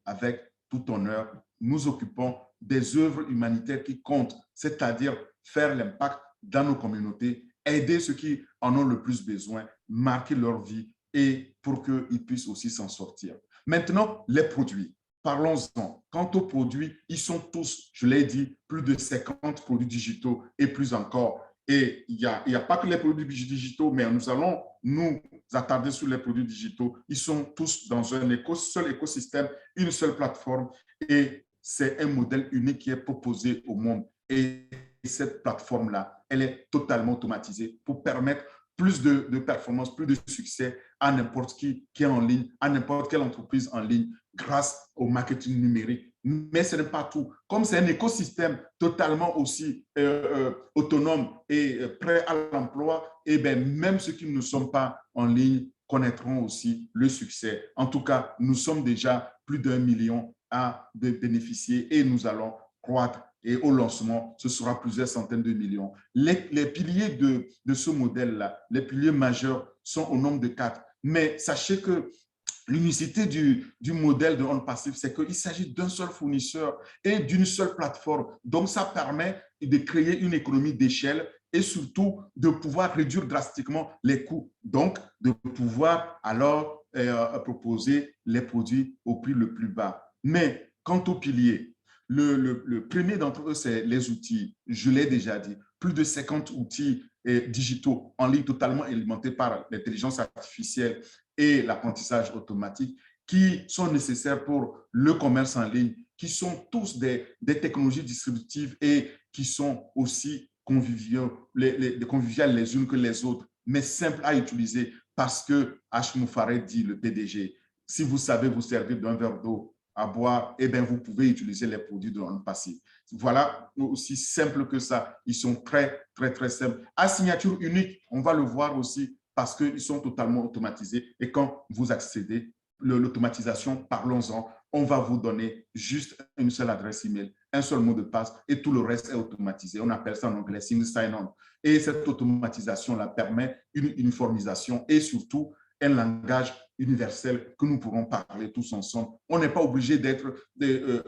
avec tout honneur. Nous occupons des œuvres humanitaires qui comptent, c'est-à-dire faire l'impact dans nos communautés, aider ceux qui en ont le plus besoin, marquer leur vie et pour qu'ils puissent aussi s'en sortir. Maintenant, les produits. Parlons-en. Quant aux produits, ils sont tous, je l'ai dit, plus de 50 produits digitaux et plus encore. Et il n'y a pas que les produits digitaux, mais nous allons nous attarder sur les produits digitaux. Ils sont tous dans un seul écosystème, une seule plateforme et c'est un modèle unique qui est proposé au monde. Et cette plateforme-là, elle est totalement automatisée pour permettre plus de performance, plus de succès à n'importe qui est en ligne, à n'importe quelle entreprise en ligne, grâce au marketing numérique. Mais ce n'est pas tout. Comme c'est un écosystème totalement aussi autonome et prêt à l'emploi, et bien, même ceux qui ne sont pas en ligne connaîtront aussi le succès. En tout cas, nous sommes déjà plus d'1 million à bénéficier et nous allons croître. Et au lancement, ce sera plusieurs centaines de millions. Les piliers de ce modèle-là, les piliers majeurs sont au nombre de 4. Mais sachez que l'unicité du modèle de On Passive, c'est qu'il s'agit d'un seul fournisseur et d'une seule plateforme. Donc, ça permet de créer une économie d'échelle et surtout de pouvoir réduire drastiquement les coûts. Donc, de pouvoir alors proposer les produits au prix le plus bas. Mais quant aux piliers, le premier d'entre eux, c'est les outils. Je l'ai déjà dit, plus de 50 outils digitaux en ligne totalement alimentés par l'intelligence artificielle et l'apprentissage automatique qui sont nécessaires pour le commerce en ligne, qui sont tous des technologies distributives et qui sont aussi conviviales les unes que les autres, mais simples à utiliser parce que H. Moufaré dit, le PDG, si vous savez vous servir d'un verre d'eau à boire, eh bien, vous pouvez utiliser les produits de On Passive. Voilà, aussi simple que ça. Ils sont très, très, très simples. À signature unique, on va le voir aussi parce qu'ils sont totalement automatisés. Et quand vous accédez, l'automatisation, parlons-en, on va vous donner juste une seule adresse email, un seul mot de passe et tout le reste est automatisé. On appelle ça en anglais single sign-on. Et cette automatisation-là permet une uniformisation et surtout un langage universel que nous pourrons parler tous ensemble. On n'est pas obligé d'être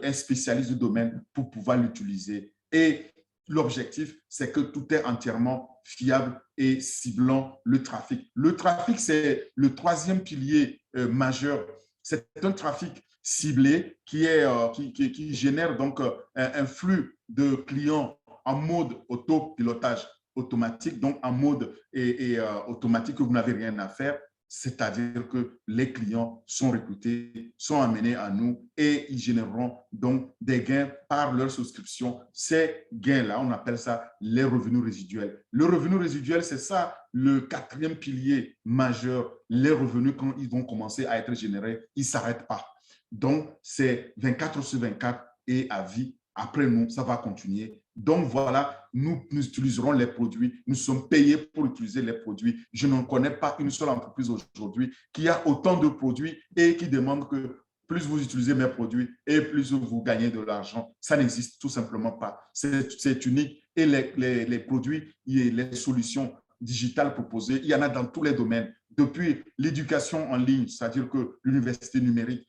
un spécialiste du domaine pour pouvoir l'utiliser. Et l'objectif, c'est que tout est entièrement fiable et ciblant le trafic. Le trafic, c'est le troisième pilier majeur. C'est un trafic ciblé qui génère donc un flux de clients en mode autopilotage automatique, donc en mode automatique que vous n'avez rien à faire. C'est-à-dire que les clients sont recrutés, sont amenés à nous et ils généreront donc des gains par leur souscription. Ces gains-là, on appelle ça les revenus résiduels. Le revenu résiduel, c'est ça le quatrième pilier majeur. Les revenus, quand ils vont commencer à être générés, ils ne s'arrêtent pas. Donc, c'est 24/24 et à vie. Après nous, ça va continuer. Donc, voilà, nous utiliserons les produits. Nous sommes payés pour utiliser les produits. Je ne connais pas une seule entreprise aujourd'hui qui a autant de produits et qui demande que plus vous utilisez mes produits et plus vous gagnez de l'argent. Ça n'existe tout simplement pas. C'est unique. Et les produits et les solutions digitales proposées, il y en a dans tous les domaines. Depuis l'éducation en ligne, c'est-à-dire que l'université numérique,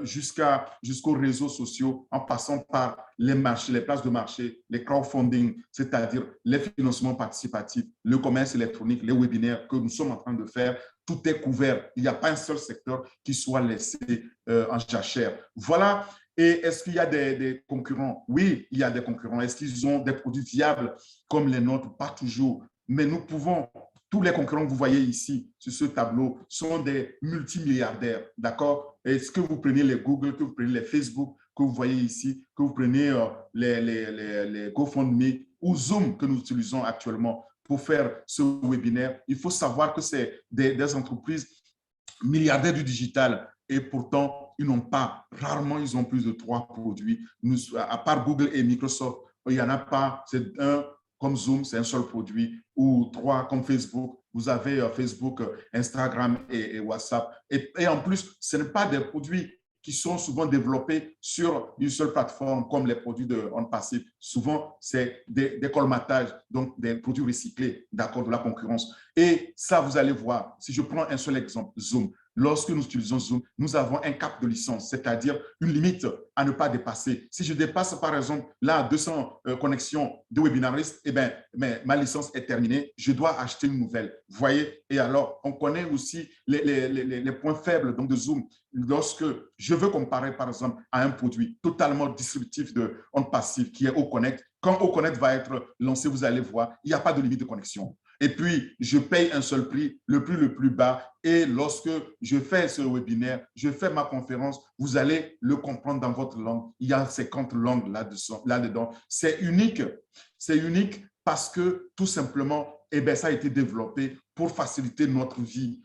jusqu'aux réseaux sociaux, en passant par les marchés, les places de marché, les crowdfunding, c'est-à-dire les financements participatifs, le commerce électronique, les webinaires que nous sommes en train de faire, tout est couvert. Il n'y a pas un seul secteur qui soit laissé en jachère. Voilà. Et est-ce qu'il y a des concurrents? Oui, il y a des concurrents. Est-ce qu'ils ont des produits viables comme les nôtres? Pas toujours. Mais nous pouvons. Tous les concurrents que vous voyez ici sur ce tableau sont des multimilliardaires, d'accord? Est-ce que vous prenez les Google, que vous prenez les Facebook, que vous voyez ici, que vous prenez les GoFundMe ou Zoom que nous utilisons actuellement pour faire ce webinaire, il faut savoir que c'est des entreprises milliardaires du digital et pourtant, ils n'ont pas, rarement, ils ont plus de 3 produits. À part Google et Microsoft, il n'y en a pas, c'est un comme Zoom, c'est un seul produit, ou 3 comme Facebook. Vous avez Facebook, Instagram et WhatsApp. Et en plus, ce n'est pas des produits qui sont souvent développés sur une seule plateforme, comme les produits de OnPassive. Souvent, c'est des colmatages, donc des produits recyclés, d'accord, de la concurrence. Et ça, vous allez voir, si je prends un seul exemple, Zoom. Lorsque nous utilisons Zoom, nous avons un cap de licence, c'est-à-dire une limite à ne pas dépasser. Si je dépasse, par exemple, là, 200 connexions de webinaristes, eh bien, ma licence est terminée, je dois acheter une nouvelle. Vous voyez? Et alors, on connaît aussi les points faibles donc, de Zoom. Lorsque je veux comparer, par exemple, à un produit totalement distributif de OnPassive qui est OConnect, quand OConnect va être lancé, vous allez voir, il n'y a pas de limite de connexion. Et puis, je paye un seul prix, le prix le plus bas. Et lorsque je fais ce webinaire, je fais ma conférence, vous allez le comprendre dans votre langue. Il y a 50 langues là-dedans. C'est unique. C'est unique parce que tout simplement, eh bien, ça a été développé pour faciliter notre vie.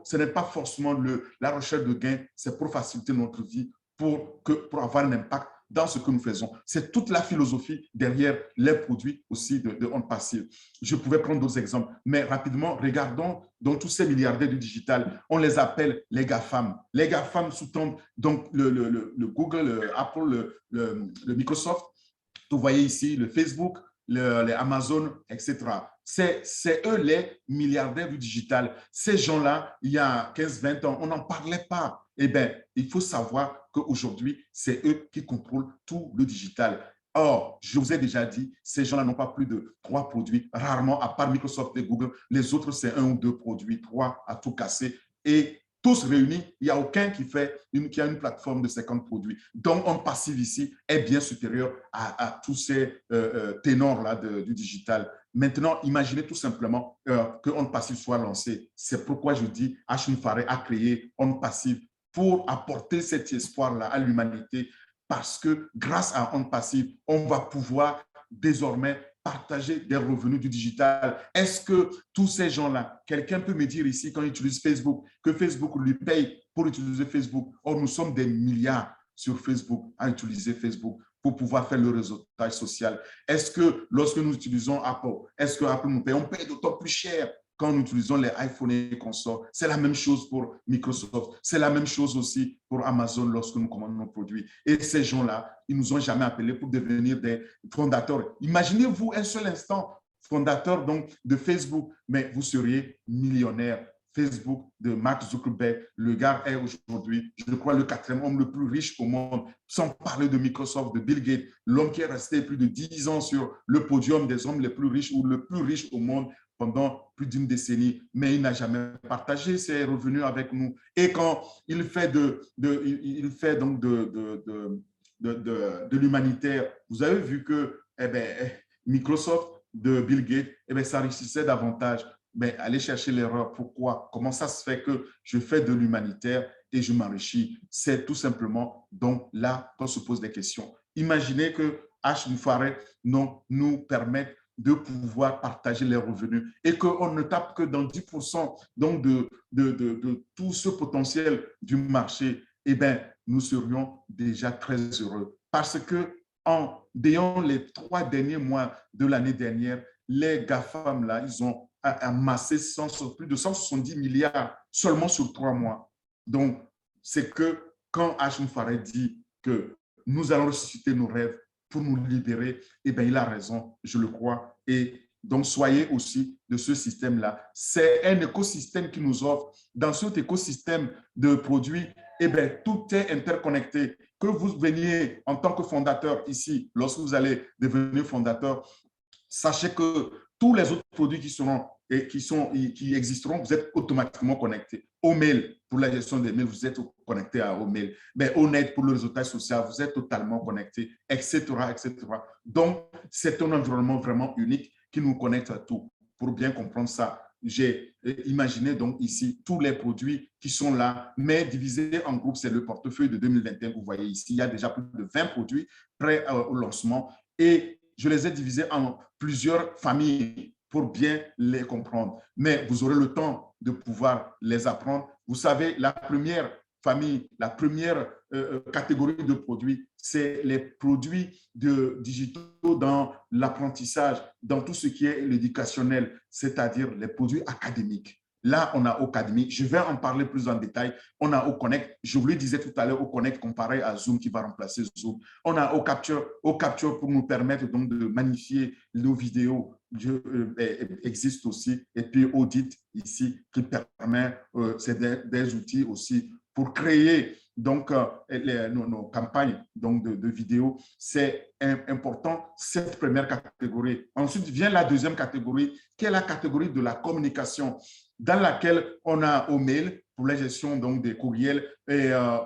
Ce n'est pas forcément la recherche de gains, c'est pour faciliter notre vie, pour avoir un impact dans ce que nous faisons. C'est toute la philosophie derrière les produits aussi de OnPassive. Je pouvais prendre d'autres exemples, mais rapidement, regardons donc tous ces milliardaires du digital. On les appelle les GAFAM. Les GAFAM sous-tendent donc le Google, le Apple, le Microsoft. Vous voyez ici le Facebook, les Amazon, etc. C'est eux les milliardaires du digital. Ces gens-là, il y a 15-20 ans, on n'en parlait pas. Eh bien, il faut savoir qu'aujourd'hui, c'est eux qui contrôlent tout le digital. Or, je vous ai déjà dit, ces gens-là n'ont pas plus de 3 produits, rarement, à part Microsoft et Google. Les autres, c'est 1 ou 2 produits, 3 à tout casser. Et tous réunis, il n'y a aucun qui a une plateforme de 50 produits. Donc, OnPassive ici est bien supérieur à tous ces ténors-là du digital. Maintenant, imaginez tout simplement que OnPassive soit lancé. C'est pourquoi je dis Ashwin Farey a créé OnPassive pour apporter cet espoir-là à l'humanité parce que grâce à OnPassive, on va pouvoir désormais partager des revenus du digital. Est-ce que tous ces gens-là, quelqu'un peut me dire ici quand il utilise Facebook, que Facebook lui paye pour utiliser Facebook? Or, nous sommes des milliards sur Facebook à utiliser Facebook pour pouvoir faire le réseautage social. Est-ce que lorsque nous utilisons Apple, est-ce que Apple nous paye? On paye d'autant plus cher quand nous utilisons les iPhones et consorts. C'est la même chose pour Microsoft. C'est la même chose aussi pour Amazon lorsque nous commandons nos produits. Et ces gens-là, ils ne nous ont jamais appelés pour devenir des fondateurs. Imaginez-vous un seul instant fondateur donc, de Facebook, mais vous seriez millionnaire. Facebook de Mark Zuckerberg. Le gars est aujourd'hui, je crois, le 4e homme le plus riche au monde, sans parler de Microsoft, de Bill Gates, l'homme qui est resté plus de 10 ans sur le podium des hommes les plus riches ou le plus riche au monde pendant plus d'une décennie, mais il n'a jamais partagé ses revenus avec nous. Et quand il fait donc de l'humanitaire, vous avez vu que Microsoft de Bill Gates, s'enrichissait davantage. Mais allez chercher l'erreur. Pourquoi? Comment ça se fait que je fais de l'humanitaire et je m'enrichis? C'est tout simplement donc là qu'on se pose des questions. Imaginez que H. Moufaré nous permette de pouvoir partager les revenus et qu'on ne tape que dans 10% donc de tout ce potentiel du marché. Eh bien, nous serions déjà très heureux parce que en ayant les 3 derniers mois de l'année dernière, les GAFAM, là, ils ont amassé plus de 170 milliards seulement sur 3 mois. Donc, c'est que quand H. Farid dit que nous allons ressusciter nos rêves pour nous libérer, eh bien, il a raison, je le crois. Et donc, soyez aussi de ce système-là. C'est un écosystème qui nous offre. Dans cet écosystème de produits, eh bien, tout est interconnecté. Que vous veniez en tant que fondateur ici, lorsque vous allez devenir fondateur, sachez que tous les autres produits qui existeront, vous êtes automatiquement connectés. Au mail, pour la gestion des mails, vous êtes connecté au mail. Mais au net, pour le réseautage social, vous êtes totalement connecté, etc., etc. Donc, c'est un environnement vraiment unique qui nous connecte à tout. Pour bien comprendre ça, j'ai imaginé donc ici tous les produits qui sont là, mais divisés en groupes. C'est le portefeuille de 2021 que vous voyez ici. Il y a déjà plus de 20 produits prêts au lancement et je les ai divisés en plusieurs familles pour bien les comprendre. Mais vous aurez le temps de pouvoir les apprendre. Vous savez, la première famille, la première catégorie de produits, c'est les produits digitaux dans l'apprentissage, dans tout ce qui est l'éducationnel, c'est-à-dire les produits académiques. Là, on a Ocademy. Je vais en parler plus en détail. On a Oconnect. Je vous le disais tout à l'heure, Oconnect comparé à Zoom qui va remplacer Zoom. On a Ocapture pour nous permettre donc de magnifier nos vidéos. Existe aussi. Et puis Audit ici qui permet, c'est des outils aussi pour créer donc nos campagnes donc de vidéos. C'est important, cette première catégorie. Ensuite vient la deuxième catégorie, qui est la catégorie de la communication, dans laquelle on a au mail pour la gestion donc des courriels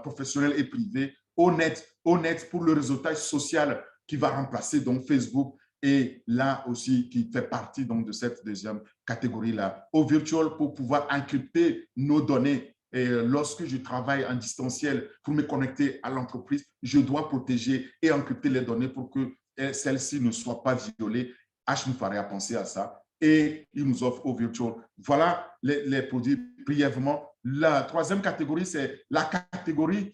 professionnels et privés, au net pour le réseautage social qui va remplacer donc Facebook et là aussi qui fait partie donc de cette deuxième catégorie-là. Au virtual pour pouvoir encrypter nos données. Et lorsque je travaille en distanciel pour me connecter à l'entreprise, je dois protéger et encrypter les données pour que celles-ci ne soient pas violées. H. Moufaré a pensé à ça et il nous offre au virtual. Voilà les produits brièvement. La troisième catégorie, c'est la catégorie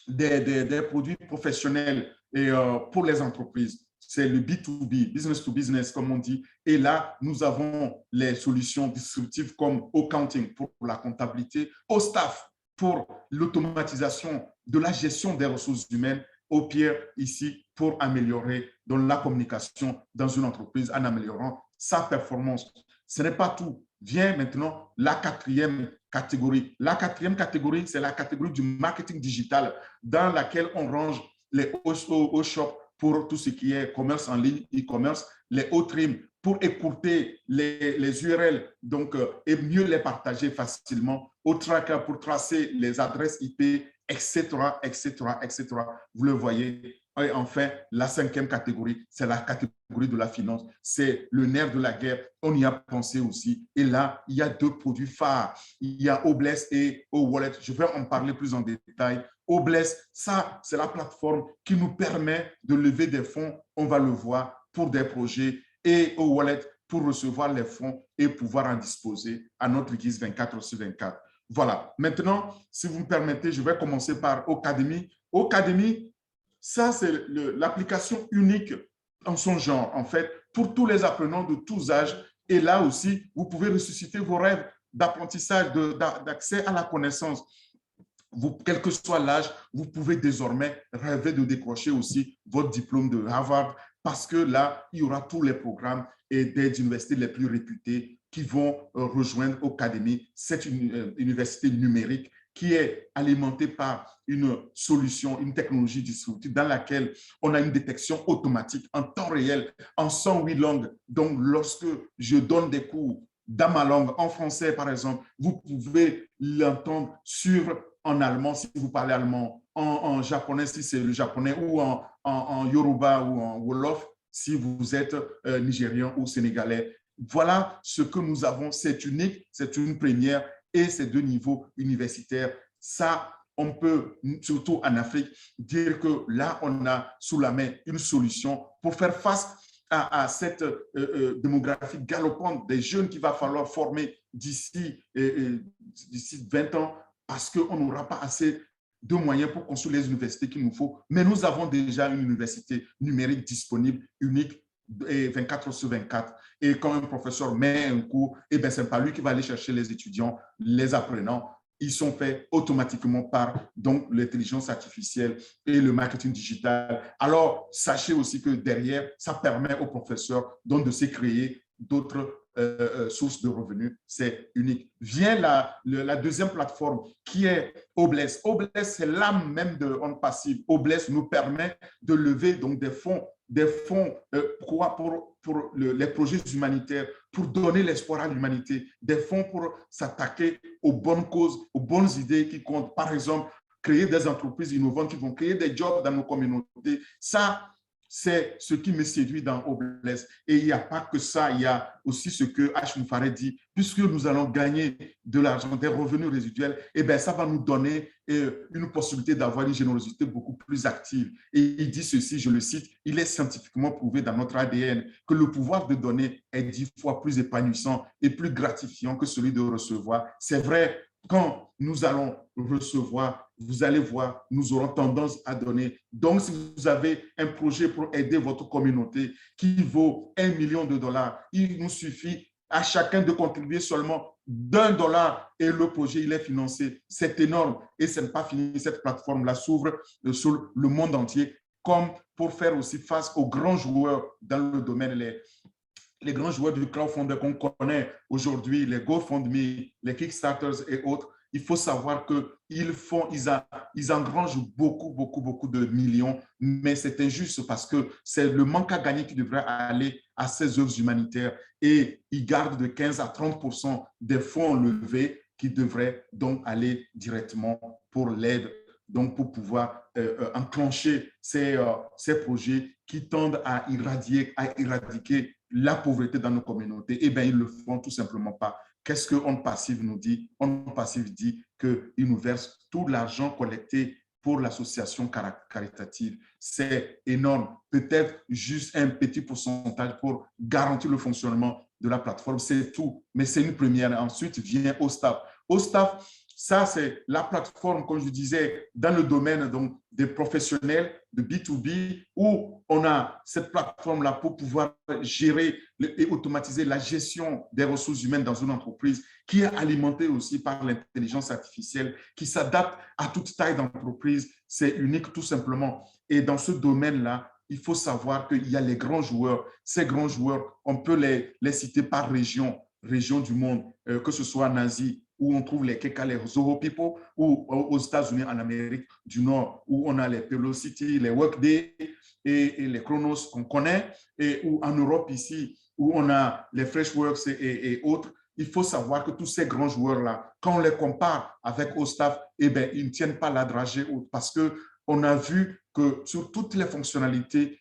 des produits professionnels et pour les entreprises. C'est le B2B, business to business, comme on dit. Et là, nous avons les solutions disruptives comme Accounting pour la comptabilité, au staff pour l'automatisation de la gestion des ressources humaines, au pire ici pour améliorer dans la communication dans une entreprise en améliorant sa performance. Ce n'est pas tout. Vient maintenant la quatrième catégorie. La quatrième catégorie, c'est la catégorie du marketing digital dans laquelle on range les O-Shop pour tout ce qui est commerce en ligne, e-commerce, les O-Trim pour écourter les URL donc, et mieux les partager facilement, O-Tracker pour tracer les adresses IP, etc., etc., etc. Vous le voyez. Et enfin, la cinquième catégorie, c'est la catégorie de la finance. C'est le nerf de la guerre. On y a pensé aussi. Et là, il y a deux produits phares. Il y a Obless et O-Wallet. Je vais en parler plus en détail. Obless, ça, c'est la plateforme qui nous permet de lever des fonds, on va le voir, pour des projets. Et O-Wallet pour recevoir les fonds et pouvoir en disposer à notre guise 24/24. Voilà. Maintenant, si vous me permettez, je vais commencer par Ocademy. Ocademy, ça, c'est l'application unique en son genre, en fait, pour tous les apprenants de tous âges. Et là aussi, vous pouvez ressusciter vos rêves d'apprentissage, d'accès à la connaissance. Quel que soit l'âge, vous pouvez désormais rêver de décrocher aussi votre diplôme de Harvard parce que là, il y aura tous les programmes et des universités les plus réputées qui vont rejoindre Ocademy, cette université numérique qui est alimentée par une solution, une technologie disruptive dans laquelle on a une détection automatique en temps réel, en 108 langues. Donc, lorsque je donne des cours dans ma langue, en français par exemple, vous pouvez l'entendre sur en allemand si vous parlez allemand, en japonais si c'est le japonais, ou en yoruba ou en wolof si vous êtes nigérian ou sénégalais. Voilà ce que nous avons, c'est unique, c'est une première et c'est de niveau universitaire. Ça, on peut, surtout en Afrique, dire que là, on a sous la main une solution pour faire face à cette démographie galopante des jeunes qu'il va falloir former d'ici 20 ans parce qu'on n'aura pas assez de moyens pour construire les universités qu'il nous faut. Mais nous avons déjà une université numérique disponible, unique, et 24 heures sur 24. Et quand un professeur met un cours, ce n'est pas lui qui va aller chercher les étudiants, les apprenants. Ils sont faits automatiquement par l'intelligence artificielle et le marketing digital. Alors, sachez aussi que derrière, ça permet aux professeurs donc, de se créer d'autres sources de revenus. C'est unique. Vient la deuxième plateforme qui est Obless. Obless, c'est l'âme même de On Passive. Obless nous permet de lever donc des fonds pour les projets humanitaires, pour donner l'espoir à l'humanité, des fonds pour s'attaquer aux bonnes causes, aux bonnes idées qui comptent. Par exemple, créer des entreprises innovantes qui vont créer des jobs dans nos communautés. Ça, c'est ce qui me séduit dans Obless. Et il n'y a pas que ça, il y a aussi ce que H. Moufaré dit, puisque nous allons gagner de l'argent, des revenus résiduels, ça va nous donner une possibilité d'avoir une générosité beaucoup plus active. Et il dit ceci, je le cite, il est scientifiquement prouvé dans notre ADN que le pouvoir de donner est 10 fois plus épanouissant et plus gratifiant que celui de recevoir. C'est vrai, quand nous allons recevoir, vous allez voir, nous aurons tendance à donner. Donc, si vous avez un projet pour aider votre communauté qui vaut $1 million, il nous suffit à chacun de contribuer seulement $1 et le projet, il est financé. C'est énorme et ce n'est pas fini. Cette plateforme-là s'ouvre sur le monde entier comme pour faire aussi face aux grands joueurs dans le domaine, les grands joueurs du crowdfunding qu'on connaît aujourd'hui, les GoFundMe, les Kickstarters et autres. Il faut savoir qu'ils engrangent beaucoup de millions, mais c'est injuste parce que c'est le manque à gagner qui devrait aller à ces œuvres humanitaires et ils gardent de 15 à 30% des fonds levés qui devraient donc aller directement pour l'aide, donc pour pouvoir enclencher ces projets qui tendent à éradiquer la pauvreté dans nos communautés. Ils ne le font tout simplement pas. Qu'est-ce que On Passive nous dit? On Passive dit qu'il nous verse tout l'argent collecté pour l'association caritative. C'est énorme. Peut-être juste un petit pourcentage pour garantir le fonctionnement de la plateforme, c'est tout. Mais c'est une première. Ensuite vient OSTAF. OSTAF, ça, c'est la plateforme, comme je disais, dans le domaine donc, des professionnels de B2B, où on a cette plateforme-là pour pouvoir gérer et automatiser la gestion des ressources humaines dans une entreprise qui est alimentée aussi par l'intelligence artificielle, qui s'adapte à toute taille d'entreprise. C'est unique tout simplement. Et dans ce domaine-là, il faut savoir qu'il y a les grands joueurs. Ces grands joueurs, on peut les citer par région du monde, que ce soit en Asie, où on trouve les Keka, les Zoho People, ou aux États-Unis, en Amérique du Nord, où on a les Velocity, les Workday et les Chronos qu'on connaît, et ou en Europe ici, où on a les Freshworks et autres. Il faut savoir que tous ces grands joueurs-là, quand on les compare avec OSTAF, ils ne tiennent pas la dragée haute parce qu'on a vu que sur toutes les fonctionnalités,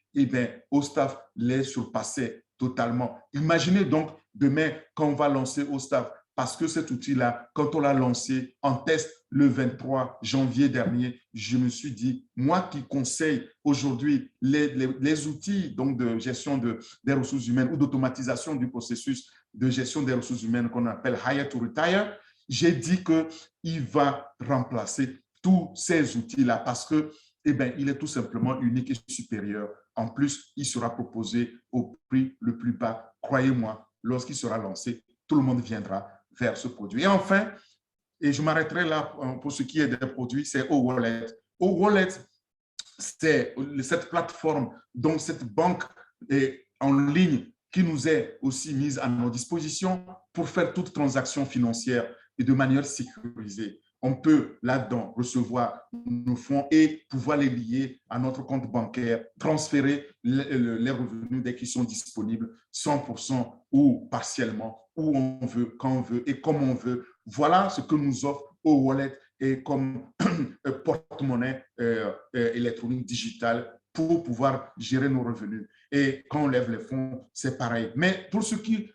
OSTAF les surpassait totalement. Imaginez donc demain quand on va lancer OSTAF, parce que cet outil-là, quand on l'a lancé en test le 23 janvier dernier, je me suis dit, moi qui conseille aujourd'hui les outils donc, de gestion des ressources humaines ou d'automatisation du processus de gestion des ressources humaines qu'on appelle Hire to Retire, j'ai dit qu'il va remplacer tous ces outils-là parce que il est tout simplement unique et supérieur. En plus, il sera proposé au prix le plus bas. Croyez-moi, lorsqu'il sera lancé, tout le monde viendra vers ce produit. Et enfin, et je m'arrêterai là pour ce qui est des produits, c'est OWallet. OWallet, c'est cette plateforme, donc cette banque en ligne qui nous est aussi mise à notre disposition pour faire toute transaction financière et de manière sécurisée. On peut là-dedans recevoir nos fonds et pouvoir les lier à notre compte bancaire, transférer les revenus dès qu'ils sont disponibles, 100% ou partiellement, où on veut, quand on veut et comme on veut. Voilà ce que nous offre Wallet et comme porte-monnaie électronique digitale pour pouvoir gérer nos revenus. Et quand on lève les fonds, c'est pareil. Mais pour ceux qui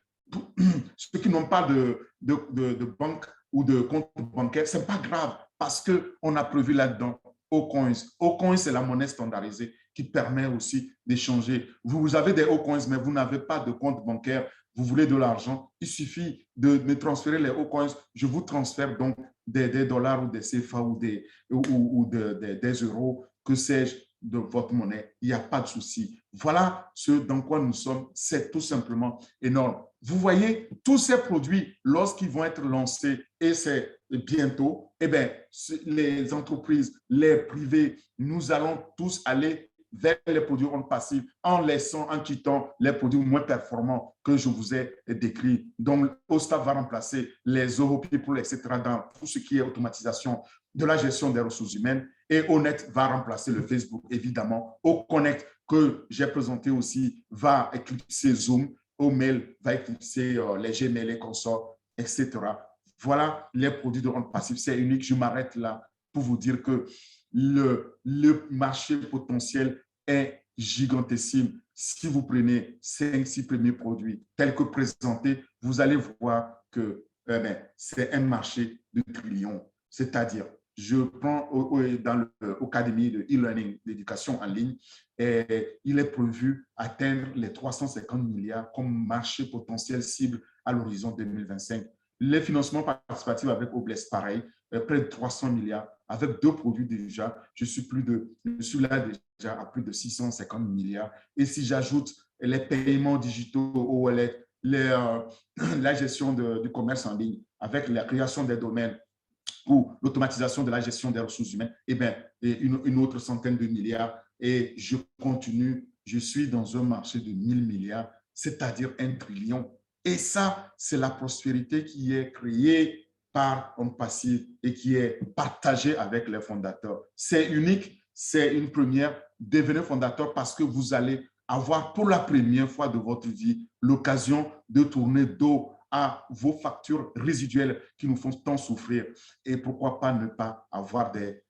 n'ont pas de banque ou de compte bancaire, ce n'est pas grave parce qu'on a prévu là-dedans Ocoins. Ocoins, c'est la monnaie standardisée qui permet aussi d'échanger. Vous avez des Ocoins, mais vous n'avez pas de compte bancaire, vous voulez de l'argent, il suffit de me transférer les Ocoins, je vous transfère donc des dollars ou des CFA ou des euros, que sais-je, de votre monnaie. Il n'y a pas de souci. Voilà ce dans quoi nous sommes. C'est tout simplement énorme. Vous voyez, tous ces produits, lorsqu'ils vont être lancés, et c'est bientôt, eh bien, les entreprises, les privés, nous allons tous aller vers les produits rente passive en quittant les produits moins performants que je vous ai décrits. Donc, OSTAF va remplacer les Zoho People, etc. dans tout ce qui est automatisation de la gestion des ressources humaines. Et Onet va remplacer le Facebook, évidemment. OConnect, que j'ai présenté aussi, va éclipser Zoom. Omail va éclipser les Gmail, les consorts, etc. Voilà les produits de rente passive. C'est unique. Je m'arrête là pour vous dire que le marché potentiel est gigantesque. Si vous prenez 5-6 premiers produits tels que présentés, vous allez voir que c'est un marché de trillions. C'est-à-dire, je prends dans l'académie de e-learning, d'éducation en ligne, et il est prévu atteindre les 350 milliards comme marché potentiel cible à l'horizon 2025. Les financements participatifs avec Oblest, pareil, près de 300 milliards. Avec 2 produits déjà, je suis là déjà à plus de 650 milliards. Et si j'ajoute les paiements digitaux au wallet, la gestion du commerce en ligne, avec la création des domaines ou l'automatisation de la gestion des ressources humaines, eh bien, une autre centaine de milliards. Et je continue, je suis dans un marché de 1000 milliards, c'est-à-dire 1 trillion. Et ça, c'est la prospérité qui est créée par un passif et qui est partagée avec les fondateurs. C'est unique, c'est une première. Devenez fondateur parce que vous allez avoir pour la première fois de votre vie l'occasion de tourner dos à vos factures résiduelles qui nous font tant souffrir. Et pourquoi pas ne pas avoir des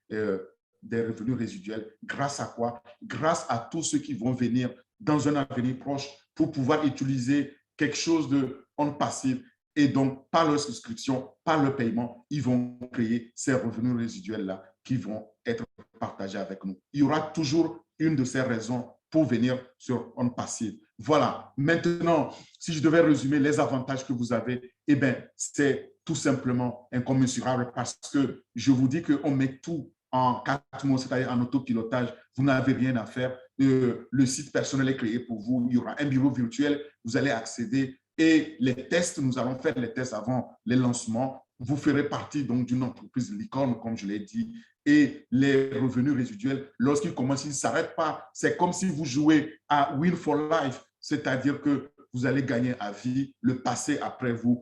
revenus résiduels. Grâce à quoi? Grâce à tous ceux qui vont venir dans un avenir proche pour pouvoir utiliser quelque chose de on-passif. Et donc, par leur souscription, par le paiement, ils vont créer ces revenus résiduels-là qui vont être partagés avec nous. Il y aura toujours une de ces raisons pour venir sur on-passif. Voilà. Maintenant, si je devais résumer les avantages que vous avez, eh bien, c'est tout simplement incommensurable parce que je vous dis qu'on met tout en 4 mots, c'est-à-dire en autopilotage. Vous n'avez rien à faire. Le site personnel est créé pour vous. Il y aura un bureau virtuel. Vous allez accéder et les tests, nous allons faire les tests avant les lancements. Vous ferez partie donc d'une entreprise licorne, comme je l'ai dit, et les revenus résiduels, lorsqu'ils commencent, ils ne s'arrêtent pas. C'est comme si vous jouez à Win for Life, c'est-à-dire que vous allez gagner à vie, le passé après vous.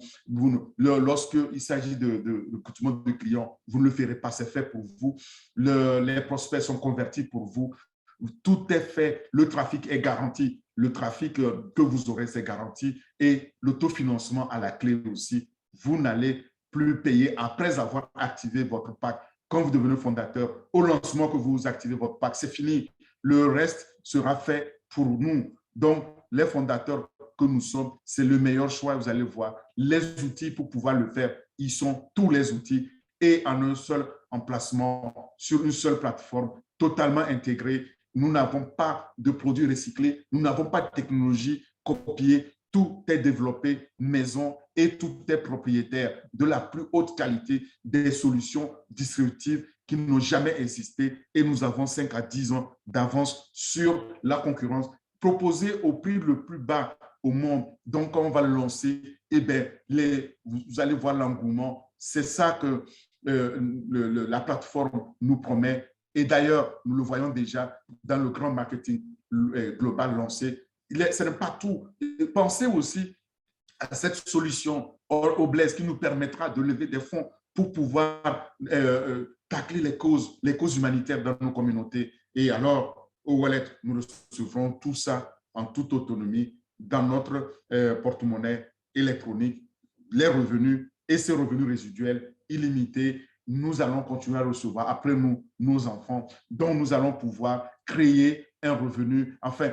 Lorsqu'il s'agit de recrutement de clients, vous ne le ferez pas, c'est fait pour vous. Les prospects sont convertis pour vous. Tout est fait, le trafic est garanti. Le trafic que vous aurez, c'est garanti. Et l'autofinancement à la clé aussi. Vous n'allez plus payer après avoir activé votre pack. Quand vous devenez fondateur, au lancement que vous activez votre pack, c'est fini. Le reste sera fait pour nous. Donc, les fondateurs que nous sommes, c'est le meilleur choix. Vous allez voir, les outils pour pouvoir le faire, ils sont tous les outils et en un seul emplacement, sur une seule plateforme, totalement intégrée. Nous n'avons pas de produits recyclés, nous n'avons pas de technologie copiée. Tout est développé maison et tout est propriétaire de la plus haute qualité, des solutions disruptives qui n'ont jamais existé et nous avons 5 à 10 ans d'avance sur la concurrence proposée au prix le plus bas au monde. Donc, quand on va le lancer, eh bien, vous allez voir l'engouement. C'est ça que la plateforme nous promet. Et d'ailleurs, nous le voyons déjà dans le grand marketing global lancé. ce n'est pas tout. Pensez aussi à cette solution au blesse qui nous permettra de lever des fonds pour pouvoir tacler les causes humanitaires dans nos communautés. Et alors, au Wallet, nous recevrons tout ça en toute autonomie dans notre porte-monnaie électronique, les revenus et ces revenus résiduels illimités. Nous allons continuer à recevoir après nous nos enfants, dont nous allons pouvoir créer un revenu, enfin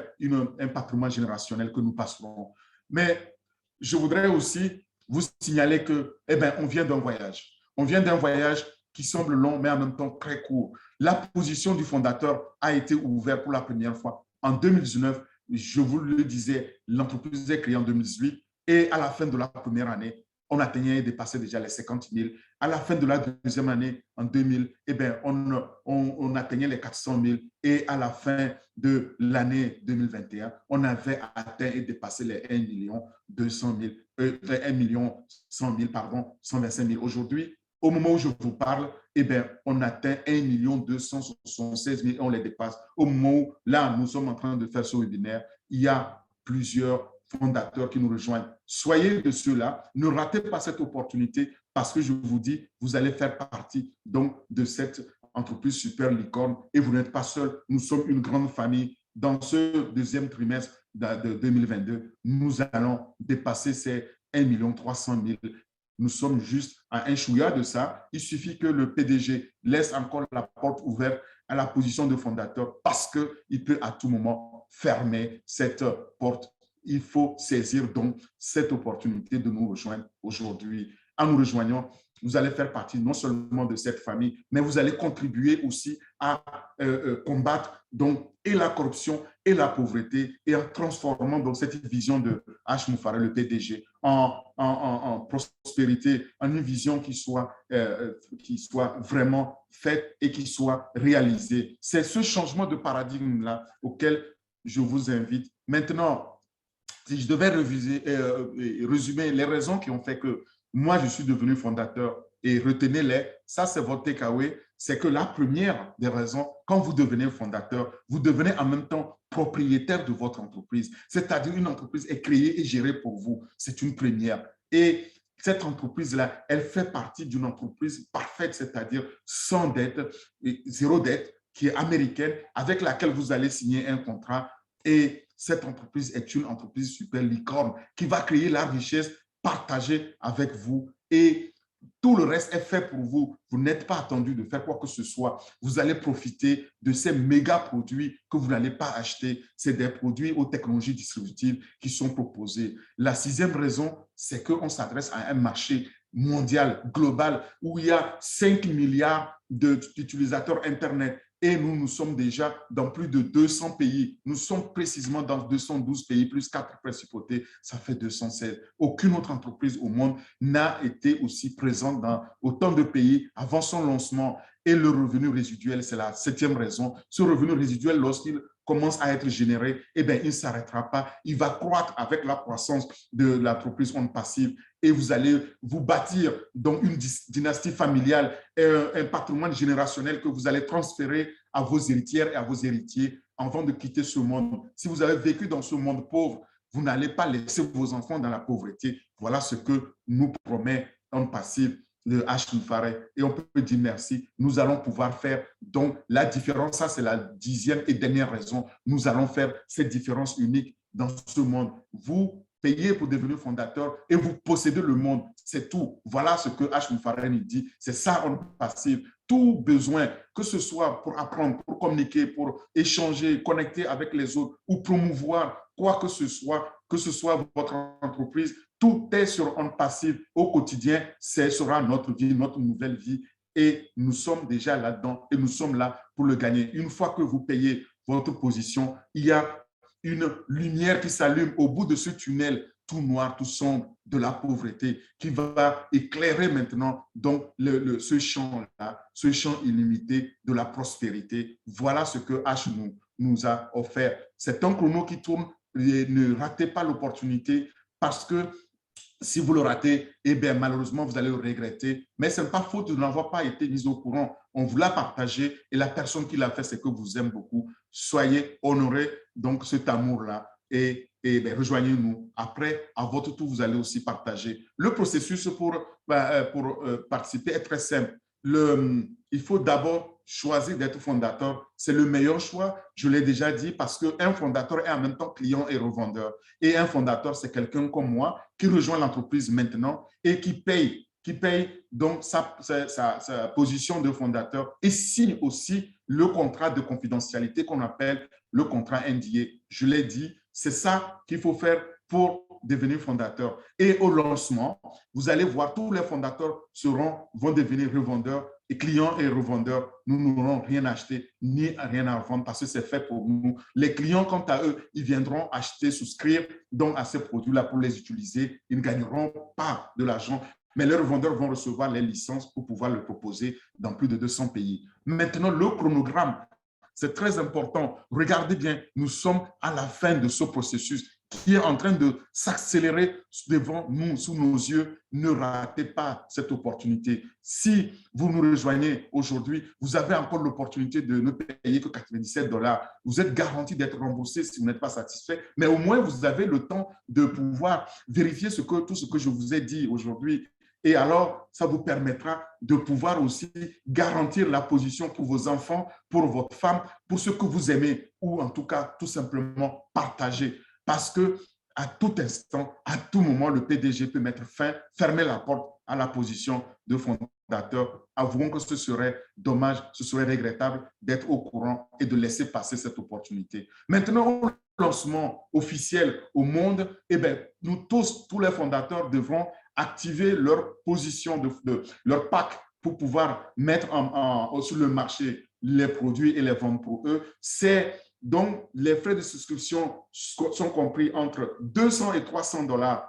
un patrimoine générationnel que nous passerons. Mais je voudrais aussi vous signaler que, eh bien, on vient d'un voyage. On vient d'un voyage qui semble long, mais en même temps très court. La position du fondateur a été ouverte pour la première fois en 2019. Je vous le disais, l'entreprise est créée en 2018 et à la fin de la première année, on atteignait et dépassait déjà les 50 000. À la fin de la deuxième année, en 2000, eh bien, on atteignait les 400 000. Et à la fin de l'année 2021, on avait atteint et dépassé les 1 200 000, 1 100 000, pardon, 125 000. Aujourd'hui, au moment où je vous parle, eh bien, on atteint 1 276 000 et on les dépasse. Au moment où, là, nous sommes en train de faire ce webinaire, il y a plusieurs fondateurs qui nous rejoignent. Soyez de ceux-là, ne ratez pas cette opportunité parce que je vous dis, vous allez faire partie donc de cette entreprise super licorne et vous n'êtes pas seul. Nous sommes une grande famille. Dans ce deuxième trimestre de 2022, nous allons dépasser ces 1 300 000. Nous sommes juste à un chouïa de ça. Il suffit que le PDG laisse encore la porte ouverte à la position de fondateur parce qu'il peut à tout moment fermer cette porte. Il faut saisir donc cette opportunité de nous rejoindre aujourd'hui. En nous rejoignant, vous allez faire partie non seulement de cette famille, mais vous allez contribuer aussi à combattre donc et la corruption et la pauvreté et en transformant donc cette vision de H. Moufaré, le PDG, en prospérité, en une vision qui soit vraiment faite et qui soit réalisée. C'est ce changement de paradigme-là auquel je vous invite. Maintenant, si je devais résumer les raisons qui ont fait que moi, je suis devenu fondateur et retenez-les, ça c'est votre takeaway, c'est que la première des raisons, quand vous devenez fondateur, vous devenez en même temps propriétaire de votre entreprise. C'est-à-dire une entreprise est créée et gérée pour vous. C'est une première. Et cette entreprise-là, elle fait partie d'une entreprise parfaite, c'est-à-dire sans dette, zéro dette, qui est américaine, avec laquelle vous allez signer un contrat. Et cette entreprise est une entreprise super licorne qui va créer la richesse partagée avec vous et tout le reste est fait pour vous. Vous n'êtes pas attendu de faire quoi que ce soit. Vous allez profiter de ces méga produits que vous n'allez pas acheter. C'est des produits aux technologies distributives qui sont proposés. La sixième raison, c'est qu'on s'adresse à un marché mondial, global, où il y a 5 milliards d'utilisateurs Internet. Et nous sommes déjà dans plus de 200 pays. Nous sommes précisément dans 212 pays, plus 4 principautés, ça fait 216. Aucune autre entreprise au monde n'a été aussi présente dans autant de pays avant son lancement. Et le revenu résiduel, c'est la septième raison. Ce revenu résiduel, lorsqu'il commence à être généré, eh bien, il ne s'arrêtera pas. Il va croître avec la croissance de l'entreprise on passive et vous allez vous bâtir donc une dynastie familiale, un patrimoine générationnel que vous allez transférer à vos héritières et à vos héritiers avant de quitter ce monde. Si vous avez vécu dans ce monde pauvre, vous n'allez pas laisser vos enfants dans la pauvreté. Voilà ce que nous promet on passive de H. Moufaré et on peut dire merci. Nous allons pouvoir faire donc la différence. Ça, c'est la 10e et dernière raison. Nous allons faire cette différence unique dans ce monde. Vous payez pour devenir fondateur et vous possédez le monde. C'est tout. Voilà ce que H. Moufaré nous dit. C'est ça, on passive. Tout besoin, que ce soit pour apprendre, pour communiquer, pour échanger, connecter avec les autres ou promouvoir quoi que ce soit votre entreprise, tout est sur On Passive au quotidien. Ce sera notre vie, notre nouvelle vie. Et nous sommes déjà là-dedans et nous sommes là pour le gagner. Une fois que vous payez votre position, il y a une lumière qui s'allume au bout de ce tunnel tout noir, tout sombre de la pauvreté qui va éclairer maintenant donc ce champ-là, ce champ illimité de la prospérité. Voilà ce que H nous a offert. C'est un chrono qui tourne et ne ratez pas l'opportunité parce que si vous le ratez, eh bien, malheureusement, vous allez le regretter. Mais ce n'est pas faute de n'avoir pas été mis au courant. On vous l'a partagé et la personne qui l'a fait, c'est que vous aime beaucoup. Soyez honorés donc cet amour-là. ben, rejoignez-nous. Après, à votre tour, vous allez aussi partager. Le processus pour participer est très simple. Il faut d'abord choisir d'être fondateur. C'est le meilleur choix, je l'ai déjà dit, parce qu'un fondateur est en même temps client et revendeur. Et un fondateur, c'est quelqu'un comme moi qui rejoint l'entreprise maintenant et qui paye donc sa position de fondateur et signe aussi le contrat de confidentialité qu'on appelle le contrat NDA. Je l'ai dit, c'est ça qu'il faut faire pour devenir fondateur. Et au lancement, vous allez voir, tous les fondateurs vont devenir revendeurs et clients et revendeurs. Nous n'aurons rien acheté ni rien à vendre parce que c'est fait pour nous. Les clients, quant à eux, ils viendront acheter, souscrire donc à ces produits-là pour les utiliser. Ils ne gagneront pas de l'argent, mais leurs vendeurs vont recevoir les licences pour pouvoir le proposer dans plus de 200 pays. Maintenant, le chronogramme, c'est très important. Regardez bien, nous sommes à la fin de ce processus qui est en train de s'accélérer devant nous, sous nos yeux. Ne ratez pas cette opportunité. Si vous nous rejoignez aujourd'hui, vous avez encore l'opportunité de ne payer que 97 $. Vous êtes garanti d'être remboursé si vous n'êtes pas satisfait, mais au moins vous avez le temps de pouvoir vérifier tout ce que je vous ai dit aujourd'hui. Et alors, ça vous permettra de pouvoir aussi garantir la position pour vos enfants, pour votre femme, pour ceux que vous aimez, ou en tout cas, tout simplement partager. Parce que à tout instant, à tout moment, le PDG peut mettre fin, fermer la porte à la position de fondateur. Avouons que ce serait dommage, ce serait regrettable d'être au courant et de laisser passer cette opportunité. Maintenant, au lancement officiel au monde, eh bien, nous tous les fondateurs devront activer leur position, leur pack pour pouvoir mettre sur le marché les produits et les vendre pour eux. Donc, les frais de souscription sont compris entre 200 et 300 $.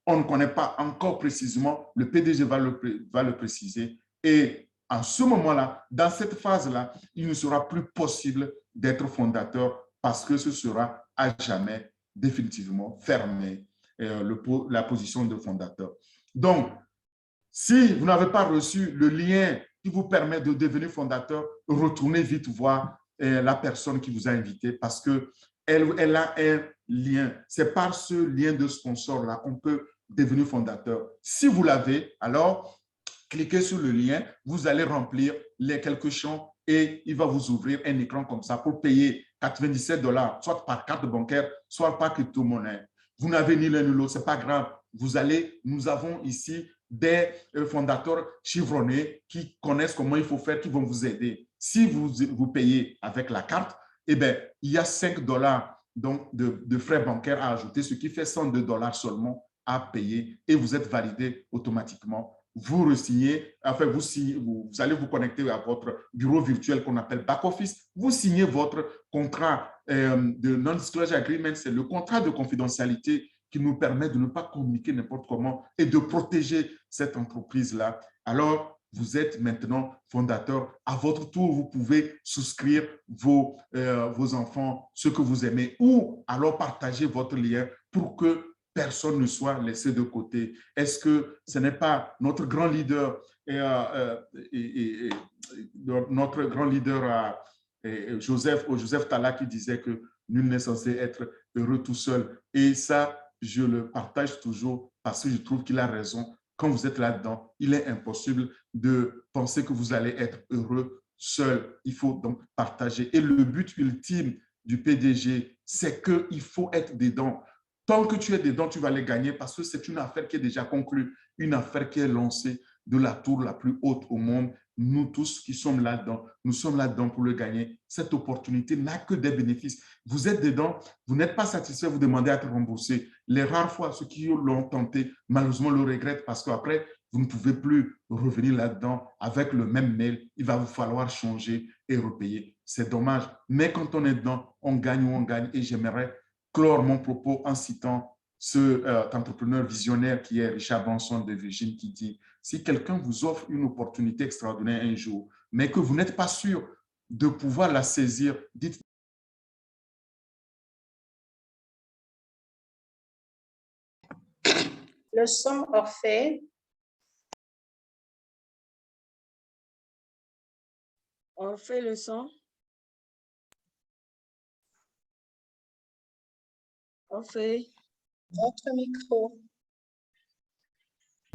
On ne connaît pas encore précisément, le PDG va le préciser. Et en ce moment-là, dans cette phase-là, il ne sera plus possible d'être fondateur parce que ce sera à jamais définitivement fermé, la position de fondateur. Donc, si vous n'avez pas reçu le lien qui vous permet de devenir fondateur, retournez vite voir la personne qui vous a invité parce qu'elle a un lien. C'est par ce lien de sponsor-là qu'on peut devenir fondateur. Si vous l'avez, alors cliquez sur le lien, vous allez remplir les quelques champs et il va vous ouvrir un écran comme ça pour payer 97 $, soit par carte bancaire, soit par crypto-monnaie. Vous n'avez ni l'un ni l'autre, ce n'est pas grave. Nous avons ici des fondateurs chevronnés qui connaissent comment il faut faire, qui vont vous aider. Si vous payez avec la carte, eh bien, il y a 5 $, donc, de frais bancaires à ajouter, ce qui fait 102 $ seulement à payer et vous êtes validé automatiquement. Vous re-signez, enfin, vous allez vous connecter à votre bureau virtuel qu'on appelle back office. Vous signez votre contrat de non-disclosure agreement, c'est le contrat de confidentialité qui nous permet de ne pas communiquer n'importe comment et de protéger cette entreprise-là. Alors, vous êtes maintenant fondateur. À votre tour, vous pouvez souscrire vos enfants, ceux que vous aimez, ou alors partager votre lien pour que personne ne soit laissé de côté. Est-ce que ce n'est pas notre grand leader notre grand leader Joseph Tala qui disait que nul n'est censé être heureux tout seul. Et ça, je le partage toujours parce que je trouve qu'il a raison. Quand vous êtes là-dedans, il est impossible de penser que vous allez être heureux seul. Il faut donc partager. Et le but ultime du PDG, c'est qu'il faut être dedans. Tant que tu es dedans, tu vas les gagner parce que c'est une affaire qui est déjà conclue, une affaire qui est lancée de la tour la plus haute au monde. Nous tous qui sommes là-dedans, nous sommes là-dedans pour le gagner. Cette opportunité n'a que des bénéfices. Vous êtes dedans, vous n'êtes pas satisfait, vous demandez à être remboursé. Les rares fois, ceux qui l'ont tenté, malheureusement, le regrettent parce qu'après, vous ne pouvez plus revenir là-dedans avec le même mail. Il va vous falloir changer et repayer. C'est dommage. Mais quand on est dedans, on gagne ou on gagne. Et j'aimerais clore mon propos en citant cet entrepreneur visionnaire qui est Richard Branson de Virgin qui dit « Si quelqu'un vous offre une opportunité extraordinaire un jour, mais que vous n'êtes pas sûr de pouvoir la saisir, dites le son Orphée. On fait le son. On fait votre micro.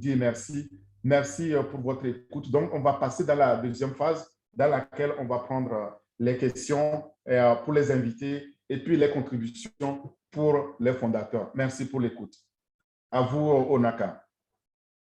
Dieu merci. Merci pour votre écoute. Donc, on va passer dans la deuxième phase dans laquelle on va prendre les questions pour les invités et puis les contributions pour les fondateurs. Merci pour l'écoute. À vous, Onaka.